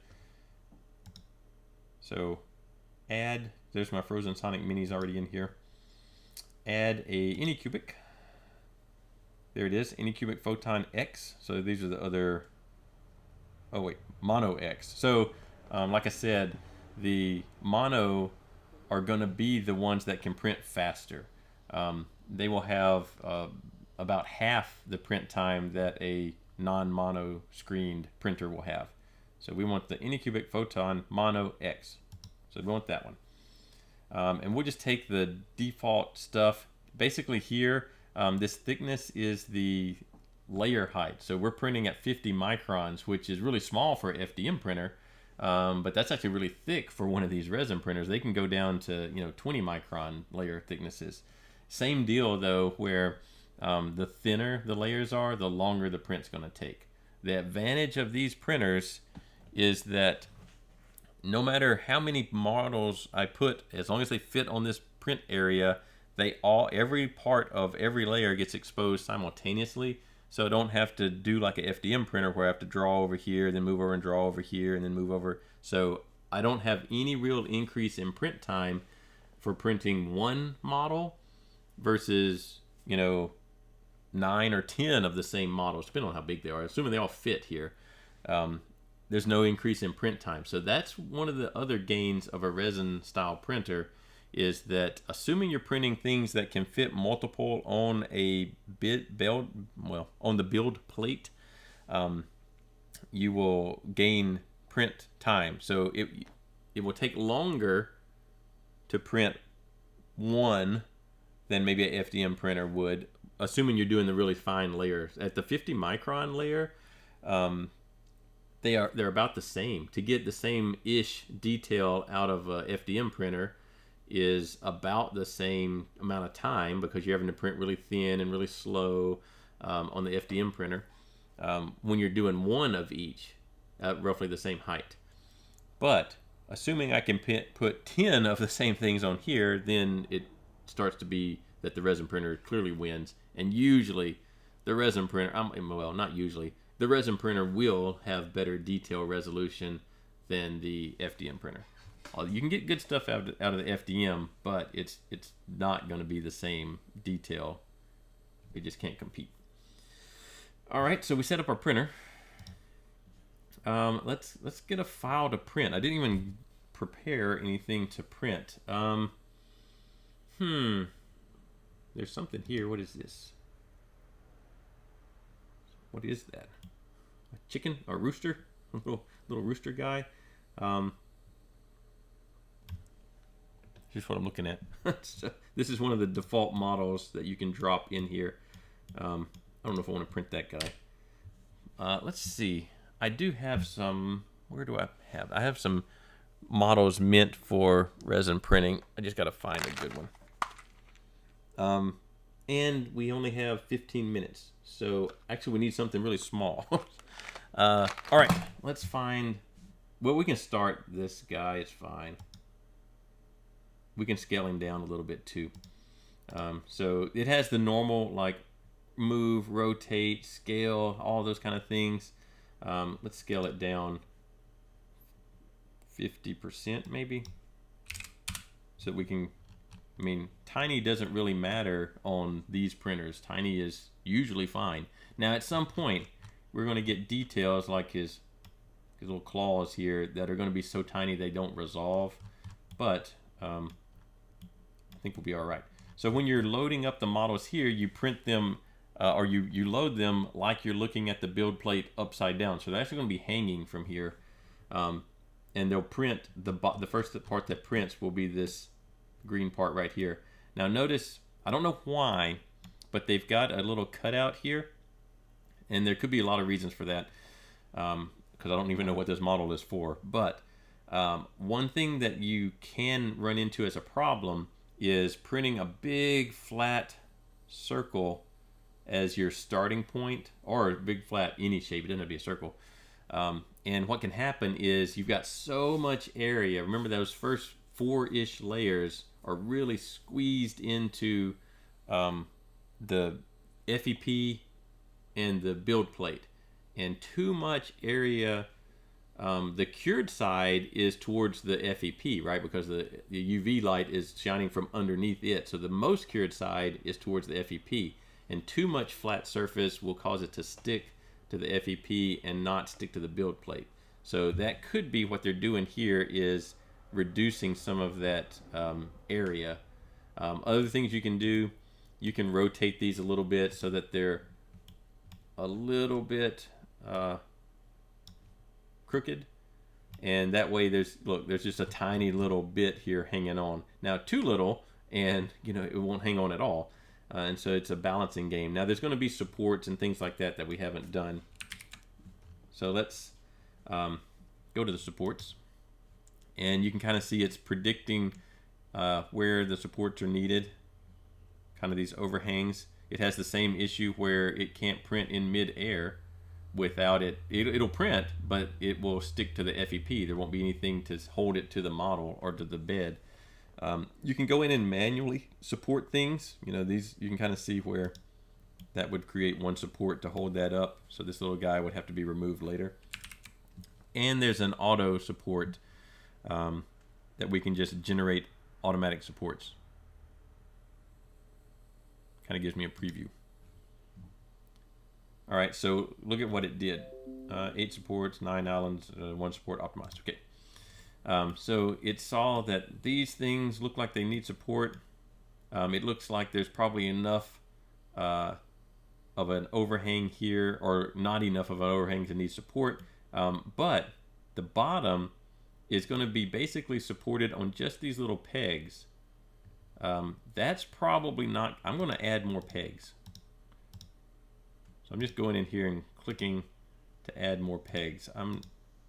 So there's my Frozen Sonic Minis already in here. Add a Anycubic. There it is, Anycubic Photon X. So these are the other, Mono X. So like I said, the Mono are going to be the ones that can print faster. They will have about half the print time that a non-mono screened printer will have. So we want the Anycubic Photon Mono X. So we want that one. And we'll just take the default stuff. Basically here, this thickness is the layer height. So we're printing at 50 microns, which is really small for an FDM printer. But that's actually really thick for one of these resin printers. They can go down to 20 micron layer thicknesses. Same deal though, where the thinner the layers are, the longer the print's going to take. The advantage of these printers is that no matter how many models I put, as long as they fit on this print area, every part of every layer gets exposed simultaneously. So I don't have to do like a FDM printer where I have to draw over here, then move over and draw over here, and then move over. So I don't have any real increase in print time for printing one model versus, you know, 9 or 10 of the same models, depending on how big they are. Assuming they all fit here, there's no increase in print time. So that's one of the other gains of a resin style printer, is that assuming you're printing things that can fit multiple on a on the build plate, you will gain print time. So it will take longer to print one than maybe an FDM printer would, assuming you're doing the really fine layers. At the 50 micron layer, they're about the same. To get the same ish detail out of a FDM printer is about the same amount of time, because you're having to print really thin and really slow on the FDM printer when you're doing one of each at roughly the same height. But assuming I can put 10 of the same things on here, then it starts to be that the resin printer clearly wins. And usually the resin printer, well, not usually, the resin printer will have better detail resolution than the FDM printer. You can get good stuff out of the FDM, but it's not going to be the same detail. It just can't compete. All right, so we set up our printer. Let's get a file to print. I didn't even prepare anything to print. There's something here. What is this? What is that? A chicken? A rooster? A little rooster guy? Here's what I'm looking at. So this is one of the default models that you can drop in here. I don't know if I want to print that guy. Let's see. I do have some. Where do I have? I have some models meant for resin printing. I just got to find a good one. And we only have 15 minutes. So actually we need something really small. All right, let's find. Well, we can start this guy. It's fine. We can scale him down a little bit too. So it has the normal like move, rotate, scale, all those kind of things. Let's scale it down 50% maybe, so that we can, I mean, tiny doesn't really matter on these printers. Tiny is usually fine. Now at some point we're going to get details like his little claws here that are going to be so tiny they don't resolve, but I think we'll be all right. So when you're loading up the models here, you print them or you load them like you're looking at the build plate upside down. So they're actually going to be hanging from here, and they'll print the first part that prints will be this green part right here. Now notice, I don't know why, but they've got a little cutout here, and there could be a lot of reasons for that, because I don't even know what this model is for. But one thing that you can run into as a problem is printing a big flat circle as your starting point, or a big flat any shape. It doesn't have to be a circle. And what can happen is you've got so much area. Remember, those first 4-ish layers are really squeezed into the FEP and the build plate, and too much area. The cured side is towards the FEP, right? Because the UV light is shining from underneath it. So the most cured side is towards the FEP, and too much flat surface will cause it to stick to the FEP and not stick to the build plate. So that could be what they're doing here, is reducing some of that area. Other things you can do, you can rotate these a little bit so that they're a little bit crooked, and that way there's just a tiny little bit here hanging on. Now too little and it won't hang on at all, and so it's a balancing game. Now there's going to be supports and things like that we haven't done, so let's go to the supports, and you can kind of see it's predicting where the supports are needed, kind of these overhangs. It has the same issue where it can't print in mid-air without it'll print, but it will stick to the FEP. There won't be anything to hold it to the model or to the bed. You can go in and manually support things. You know, these, you can kind of see where that would create one support to hold that up. So this little guy would have to be removed later. And there's an auto support that we can just generate automatic supports. Kind of gives me a preview. All right, so look at what it did. 8 supports, 9 islands, 1 support optimized. Okay. So it saw that these things look like they need support. It looks like there's probably enough of an overhang here, or not enough of an overhang to need support. But the bottom is going to be basically supported on just these little pegs. That's probably not. I'm going to add more pegs. So I'm just going in here and clicking to add more pegs. I'm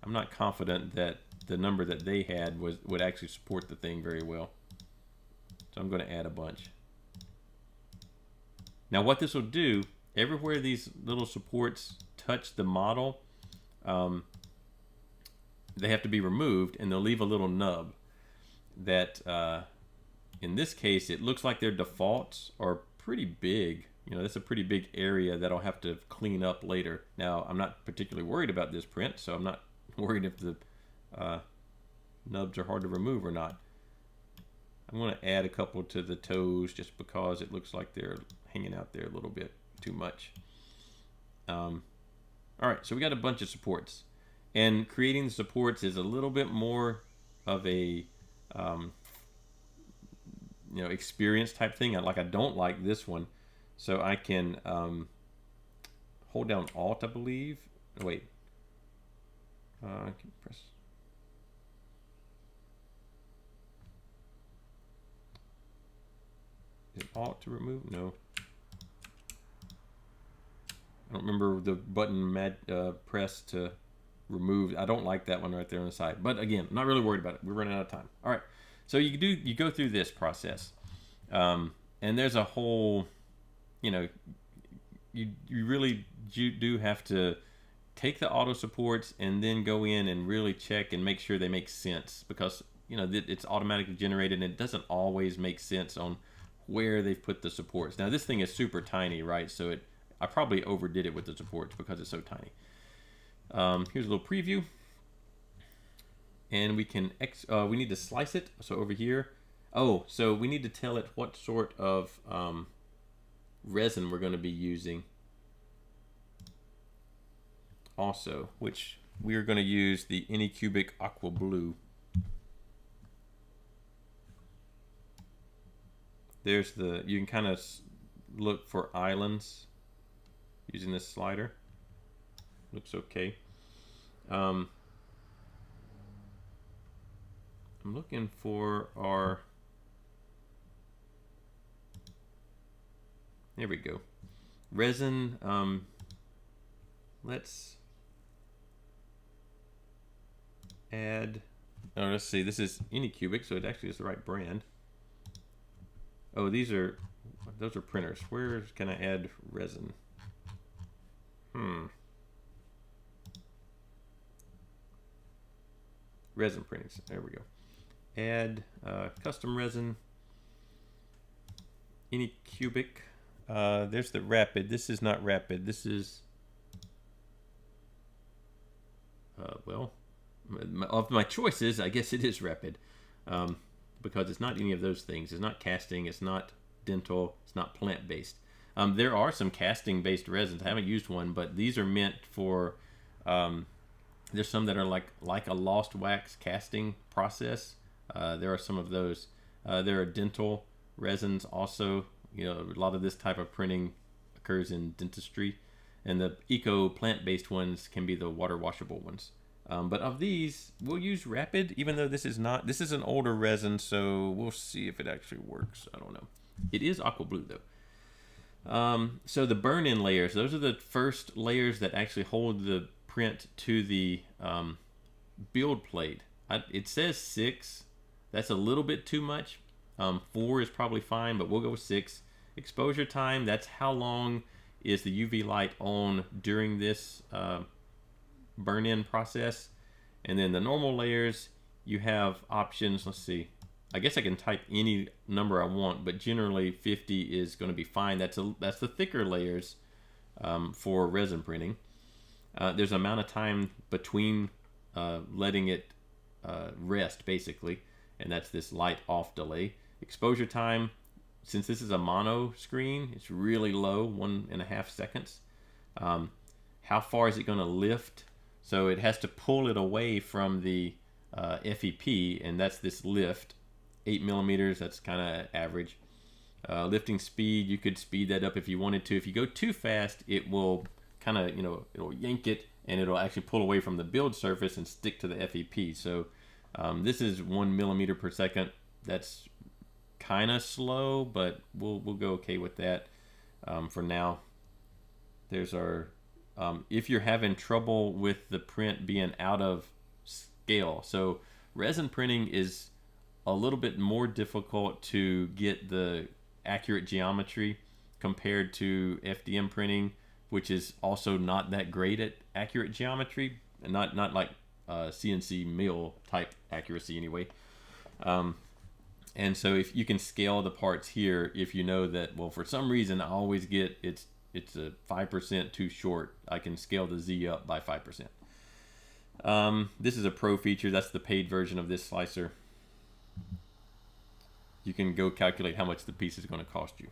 not confident that the number that they had would actually support the thing very well. So I'm going to add a bunch. Now what this will do, everywhere these little supports touch the model, they have to be removed, and they'll leave a little nub that in this case it looks like their defaults are pretty big. You know, that's a pretty big area that I'll have to clean up later. Now, I'm not particularly worried about this print, so I'm not worried if the nubs are hard to remove or not. I'm going to add a couple to the toes just because it looks like they're hanging out there a little bit too much. All right, so we got a bunch of supports. And creating the supports is a little bit more of a you know, experience type thing. I don't like this one. So I can hold down Alt, I believe. Wait. I can press. Is it Alt to remove? No. I don't remember the button press to remove. I don't like that one right there on the side. But again, I'm not really worried about it. We're running out of time. All right. So you go through this process. And there's a whole, you know, you really do have to take the auto supports and then go in and really check and make sure they make sense, because, you know, it's automatically generated and it doesn't always make sense on where they've put the supports. Now this thing is super tiny, right? So I probably overdid it with the supports because it's so tiny. Here's a little preview, and we can we need to slice it. So over here, so we need to tell it what sort of resin we're going to be using also, which we are going to use the Anycubic Aqua Blue. There's you can kind of look for islands using this slider. Looks okay. I'm looking for our, there we go, resin. Let's add, let's see, this is Anycubic, so it actually is the right brand. Oh, those are printers. Where can I add resin? Resin printings. There we go. Add custom resin. Anycubic. There's the rapid. This is not rapid. This is well, of my choices, I guess it is rapid, because it's not any of those things. It's not casting. It's not dental. It's not plant-based. There are some casting-based resins. I haven't used one, but these are meant for. There's some that are like a lost wax casting process. There are some of those. There are dental resins also. You know, a lot of this type of printing occurs in dentistry, and the eco plant-based ones can be the water washable ones. But of these, we'll use rapid, even though this is not. This is an older resin, so we'll see if it actually works. I don't know. It is aqua blue though. So the burn-in layers, those are the first layers that actually hold the print to the build plate. It says 6. That's a little bit too much. 4 is probably fine, but we'll go with 6. Exposure time, that's how long is the UV light on during this burn-in process. And then the normal layers, you have options. Let's see. I guess I can type any number I want, but generally 50 is going to be fine. That's the thicker layers for resin printing. There's an amount of time between letting it rest, basically, and that's this light off delay. Exposure time, since this is a mono screen, it's really low, 1.5 seconds. How far is it going to lift? So it has to pull it away from the FEP, and that's this lift. 8 millimeters, that's kind of average. Lifting speed, you could speed that up if you wanted to. If you go too fast, it will kind of, it'll yank it, and it'll actually pull away from the build surface and stick to the FEP. So this is 1 millimeter per second. That's kind of slow, but we'll go okay with that for now. There's our, if you're having trouble with the print being out of scale. So resin printing is a little bit more difficult to get the accurate geometry compared to FDM printing, which is also not that great at accurate geometry, and not like CNC mill type accuracy anyway. And so if you can scale the parts here, if you know that, well, for some reason I always get it's a 5% too short, I can scale the Z up by 5%. This is a pro feature. That's the paid version of this slicer. You can go calculate how much the piece is going to cost you.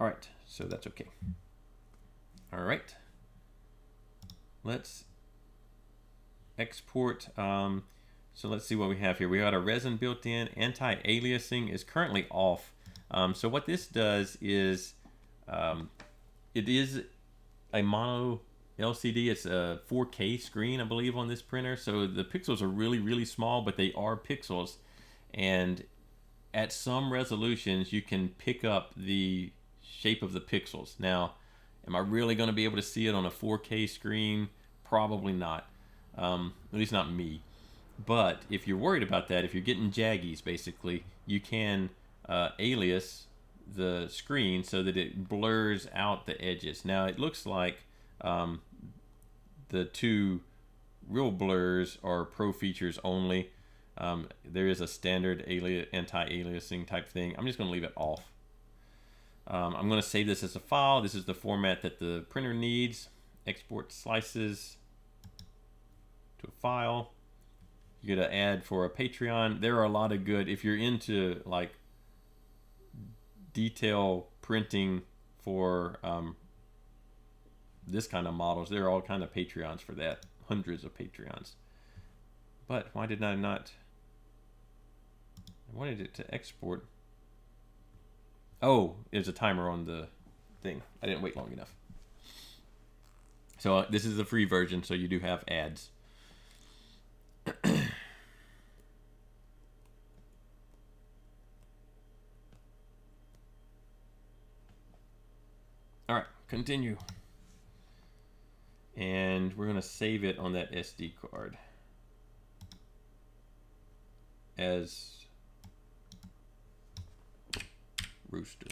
All right, so that's okay. All right, let's export. So let's see what we have here. We got a resin built in. Anti-aliasing is currently off. So what this does is, it is a mono LCD. It's a 4K screen, I believe, on this printer. So the pixels are really, really small, but they are pixels. And at some resolutions, you can pick up the shape of the pixels. Now, am I really going to be able to see it on a 4K screen? Probably not. At least not me. But if you're worried about that, if you're getting jaggies, basically, you can alias the screen so that it blurs out the edges. Now, it looks like the two real blurs are pro features only. There is a standard anti-aliasing type thing. I'm just going to leave it off. I'm going to save this as a file. This is the format that the printer needs. Export slices to a file. You get an ad for a Patreon. There are a lot of good, if you're into like detail printing for this kind of models, there are all kind of Patreons for that. Hundreds of Patreons. But why did I not? I wanted it to export. Oh, there's a timer on the thing. I didn't wait long enough. So this is the free version, so you do have ads. All right, continue. And we're going to save it on that SD card as Rooster.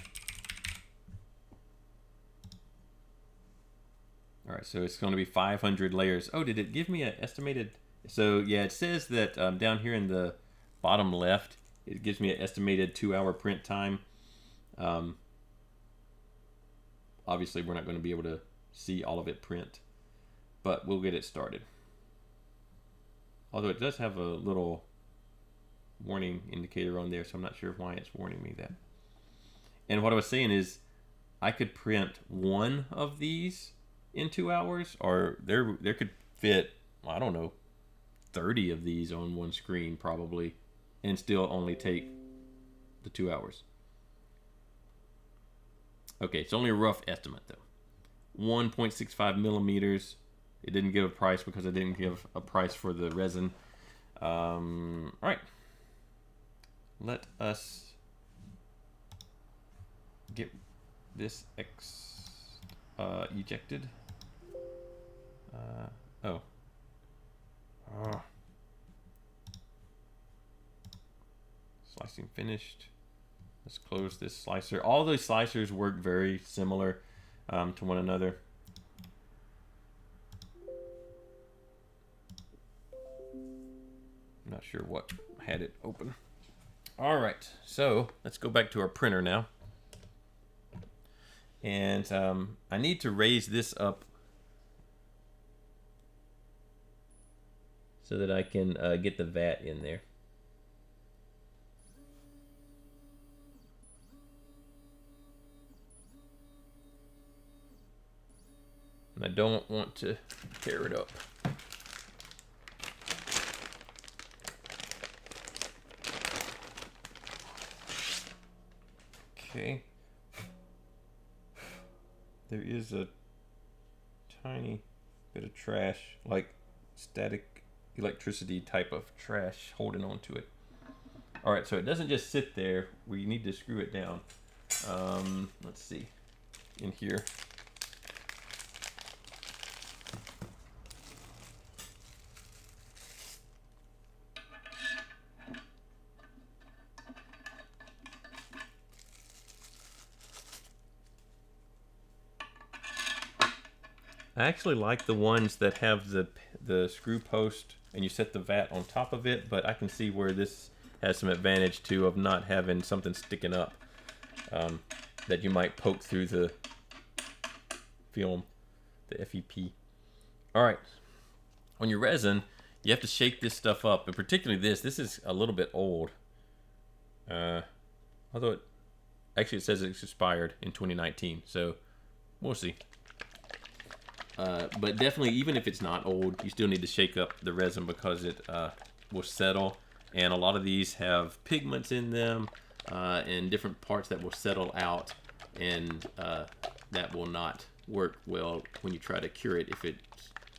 All right, so it's going to be 500 layers. Oh, did it give me an estimated? So yeah, it says that down here in the bottom left, it gives me an estimated 2-hour print time. Obviously, we're not going to be able to see all of it print, but we'll get it started. Although it does have a little warning indicator on there, so I'm not sure why it's warning me that. And what I was saying is, I could print one of these in 2 hours, or there could fit, I don't know, 30 of these on one screen probably, and still only take the 2 hours. Okay, it's only a rough estimate though. 1.65 millimeters. It didn't give a price because I didn't give a price for the resin. All right. Let us get this ejected. Slicing finished. Let's close this slicer. All those slicers work very similar to one another. I'm not sure what had it open. All right, so let's go back to our printer now. And I need to raise this up so that I can get the vat in there. And I don't want to tear it up. Okay. There is a tiny bit of trash, like static electricity type of trash holding on to it. All right, so it doesn't just sit there. We need to screw it down. Let's see, in here. I actually like the ones that have the screw post and you set the vat on top of it, but I can see where this has some advantage too of not having something sticking up that you might poke through the film, the FEP. All right, on your resin, you have to shake this stuff up, and particularly this is a little bit old. Although actually it says it's expired in 2019, so we'll see. But definitely, even if it's not old, you still need to shake up the resin because it will settle. And a lot of these have pigments in them and different parts that will settle out, and that will not work well when you try to cure it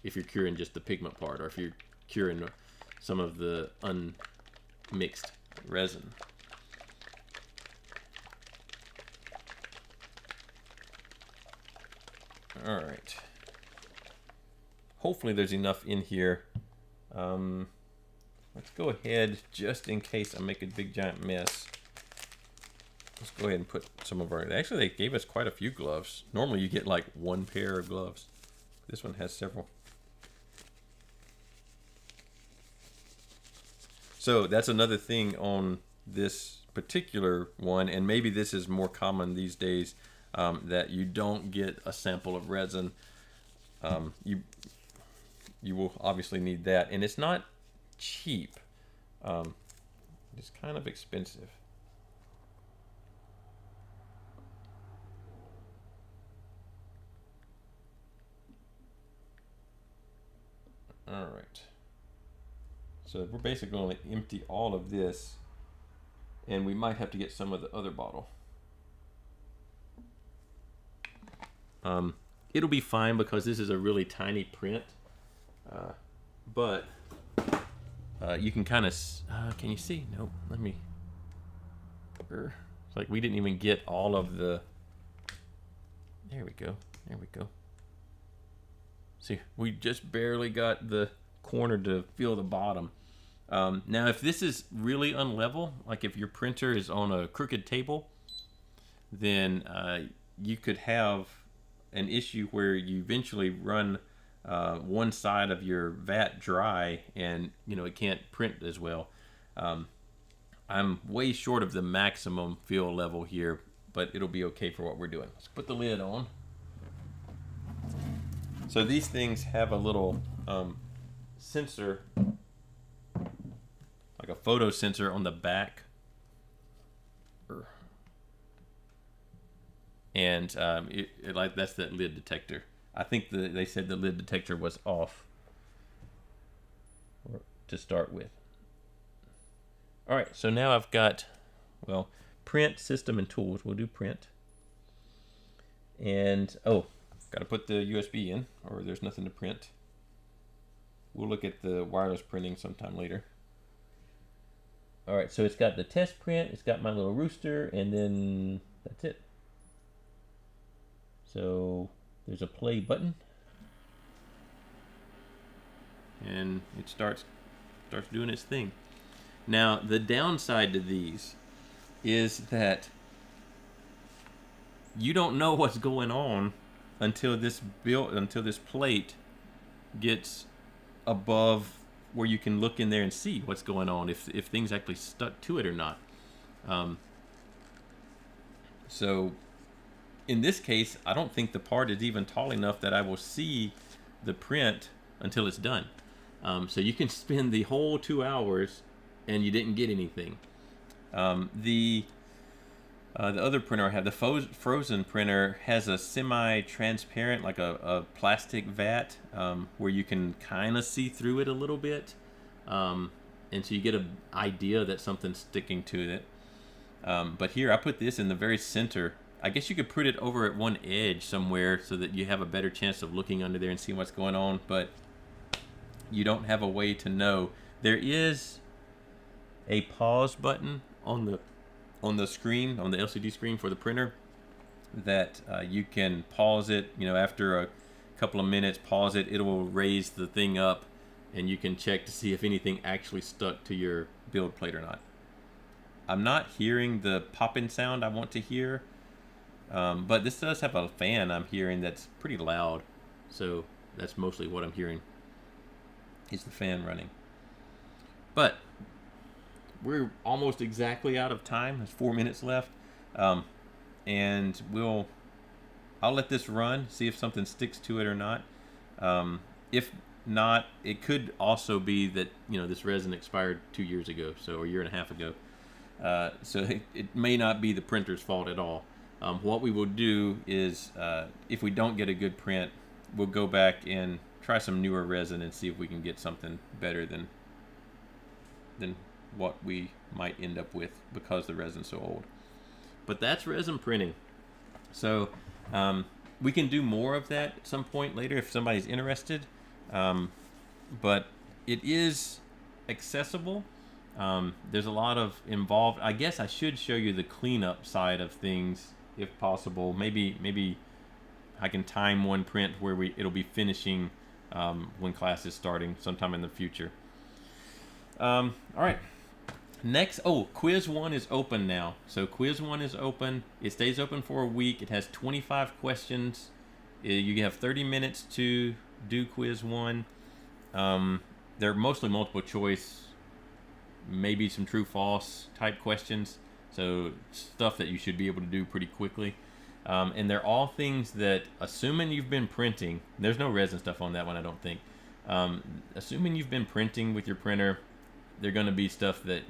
if you're curing just the pigment part, or if you're curing some of the unmixed resin. All right. Hopefully there's enough in here. Let's go ahead, just in case I make a big giant mess. Let's go ahead and put some of our... Actually, they gave us quite a few gloves. Normally you get like one pair of gloves. This one has several. So that's another thing on this particular one, and maybe this is more common these days, that you don't get a sample of resin. You will obviously need that, and it's not cheap. It's kind of expensive. All right. So we're basically going to empty all of this, and we might have to get some of the other bottle. It'll be fine because this is a really tiny print. But you can kind of can you see? Nope. Let me. It's like we didn't even get all of the. There we go. There we go. See, we just barely got the corner to feel the bottom. Now, if this is really unlevel, like if your printer is on a crooked table, then you could have an issue where you eventually run one side of your vat dry, and it can't print as well. I'm way short of the maximum fill level here, but it'll be okay for what we're doing. Let's put the lid on. So these things have a little sensor, like a photo sensor on the back, and like that's that lid detector. I think they said the lid detector was off to start with. All right, so now I've got, well, print, system, and tools. We'll do print. And, oh, got to put the USB in, or there's nothing to print. We'll look at the wireless printing sometime later. All right, so it's got the test print, it's got my little rooster, and then that's it. So there's a play button, and it starts doing its thing. Now, the downside to these is that you don't know what's going on until this plate gets above where you can look in there and see what's going on, if things actually stuck to it or not. So in this case, I don't think the part is even tall enough that I will see the print until it's done. So you can spend the whole 2 hours and you didn't get anything. The other printer I have, the frozen printer, has a semi-transparent, like a plastic vat, where you can kind of see through it a little bit. And so you get an idea that something's sticking to it. But here, I put this in the very center. I guess you could put it over at one edge somewhere so that you have a better chance of looking under there and seeing what's going on, but you don't have a way to know. There is a pause button on the screen, on the LCD screen for the printer, that you can pause it, after a couple of minutes, pause it. It will raise the thing up and you can check to see if anything actually stuck to your build plate or not. I'm not hearing the popping sound I want to hear, but this does have a fan I'm hearing that's pretty loud, so that's mostly what I'm hearing is the fan running. But we're almost exactly out of time. There's 4 minutes left, and I'll let this run, see if something sticks to it or not. If not, it could also be that this resin expired 2 years ago, so a year and a half ago. So it may not be the printer's fault at all. What we will do is, if we don't get a good print, we'll go back and try some newer resin and see if we can get something better than what we might end up with because the resin's so old. But that's resin printing. So we can do more of that at some point later if somebody's interested. But it is accessible. There's a lot of involved. I guess I should show you the cleanup side of things if possible. Maybe I can time one print where it'll be finishing when class is starting sometime in the future. All right. Next, quiz 1 is open now. So quiz 1 is open. It stays open for a week. It has 25 questions. You have 30 minutes to do quiz 1. They're mostly multiple choice, maybe some true false type questions. So stuff that you should be able to do pretty quickly. And they're all things that, assuming you've been printing, there's no resin stuff on that one, I don't think. Assuming you've been printing with your printer, they're going to be stuff that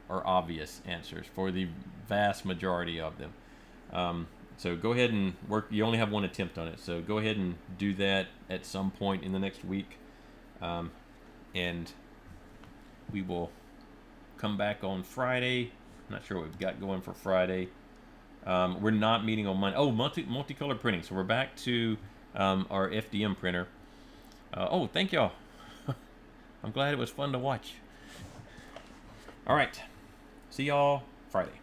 are obvious answers for the vast majority of them. So go ahead and work. You only have one attempt on it, so go ahead and do that at some point in the next week, and we will come back on Friday. I'm not sure what we've got going for Friday. We're not meeting on Monday. Multicolor printing. So we're back to our FDM printer. Thank y'all. I'm glad it was fun to watch. All right. See y'all Friday.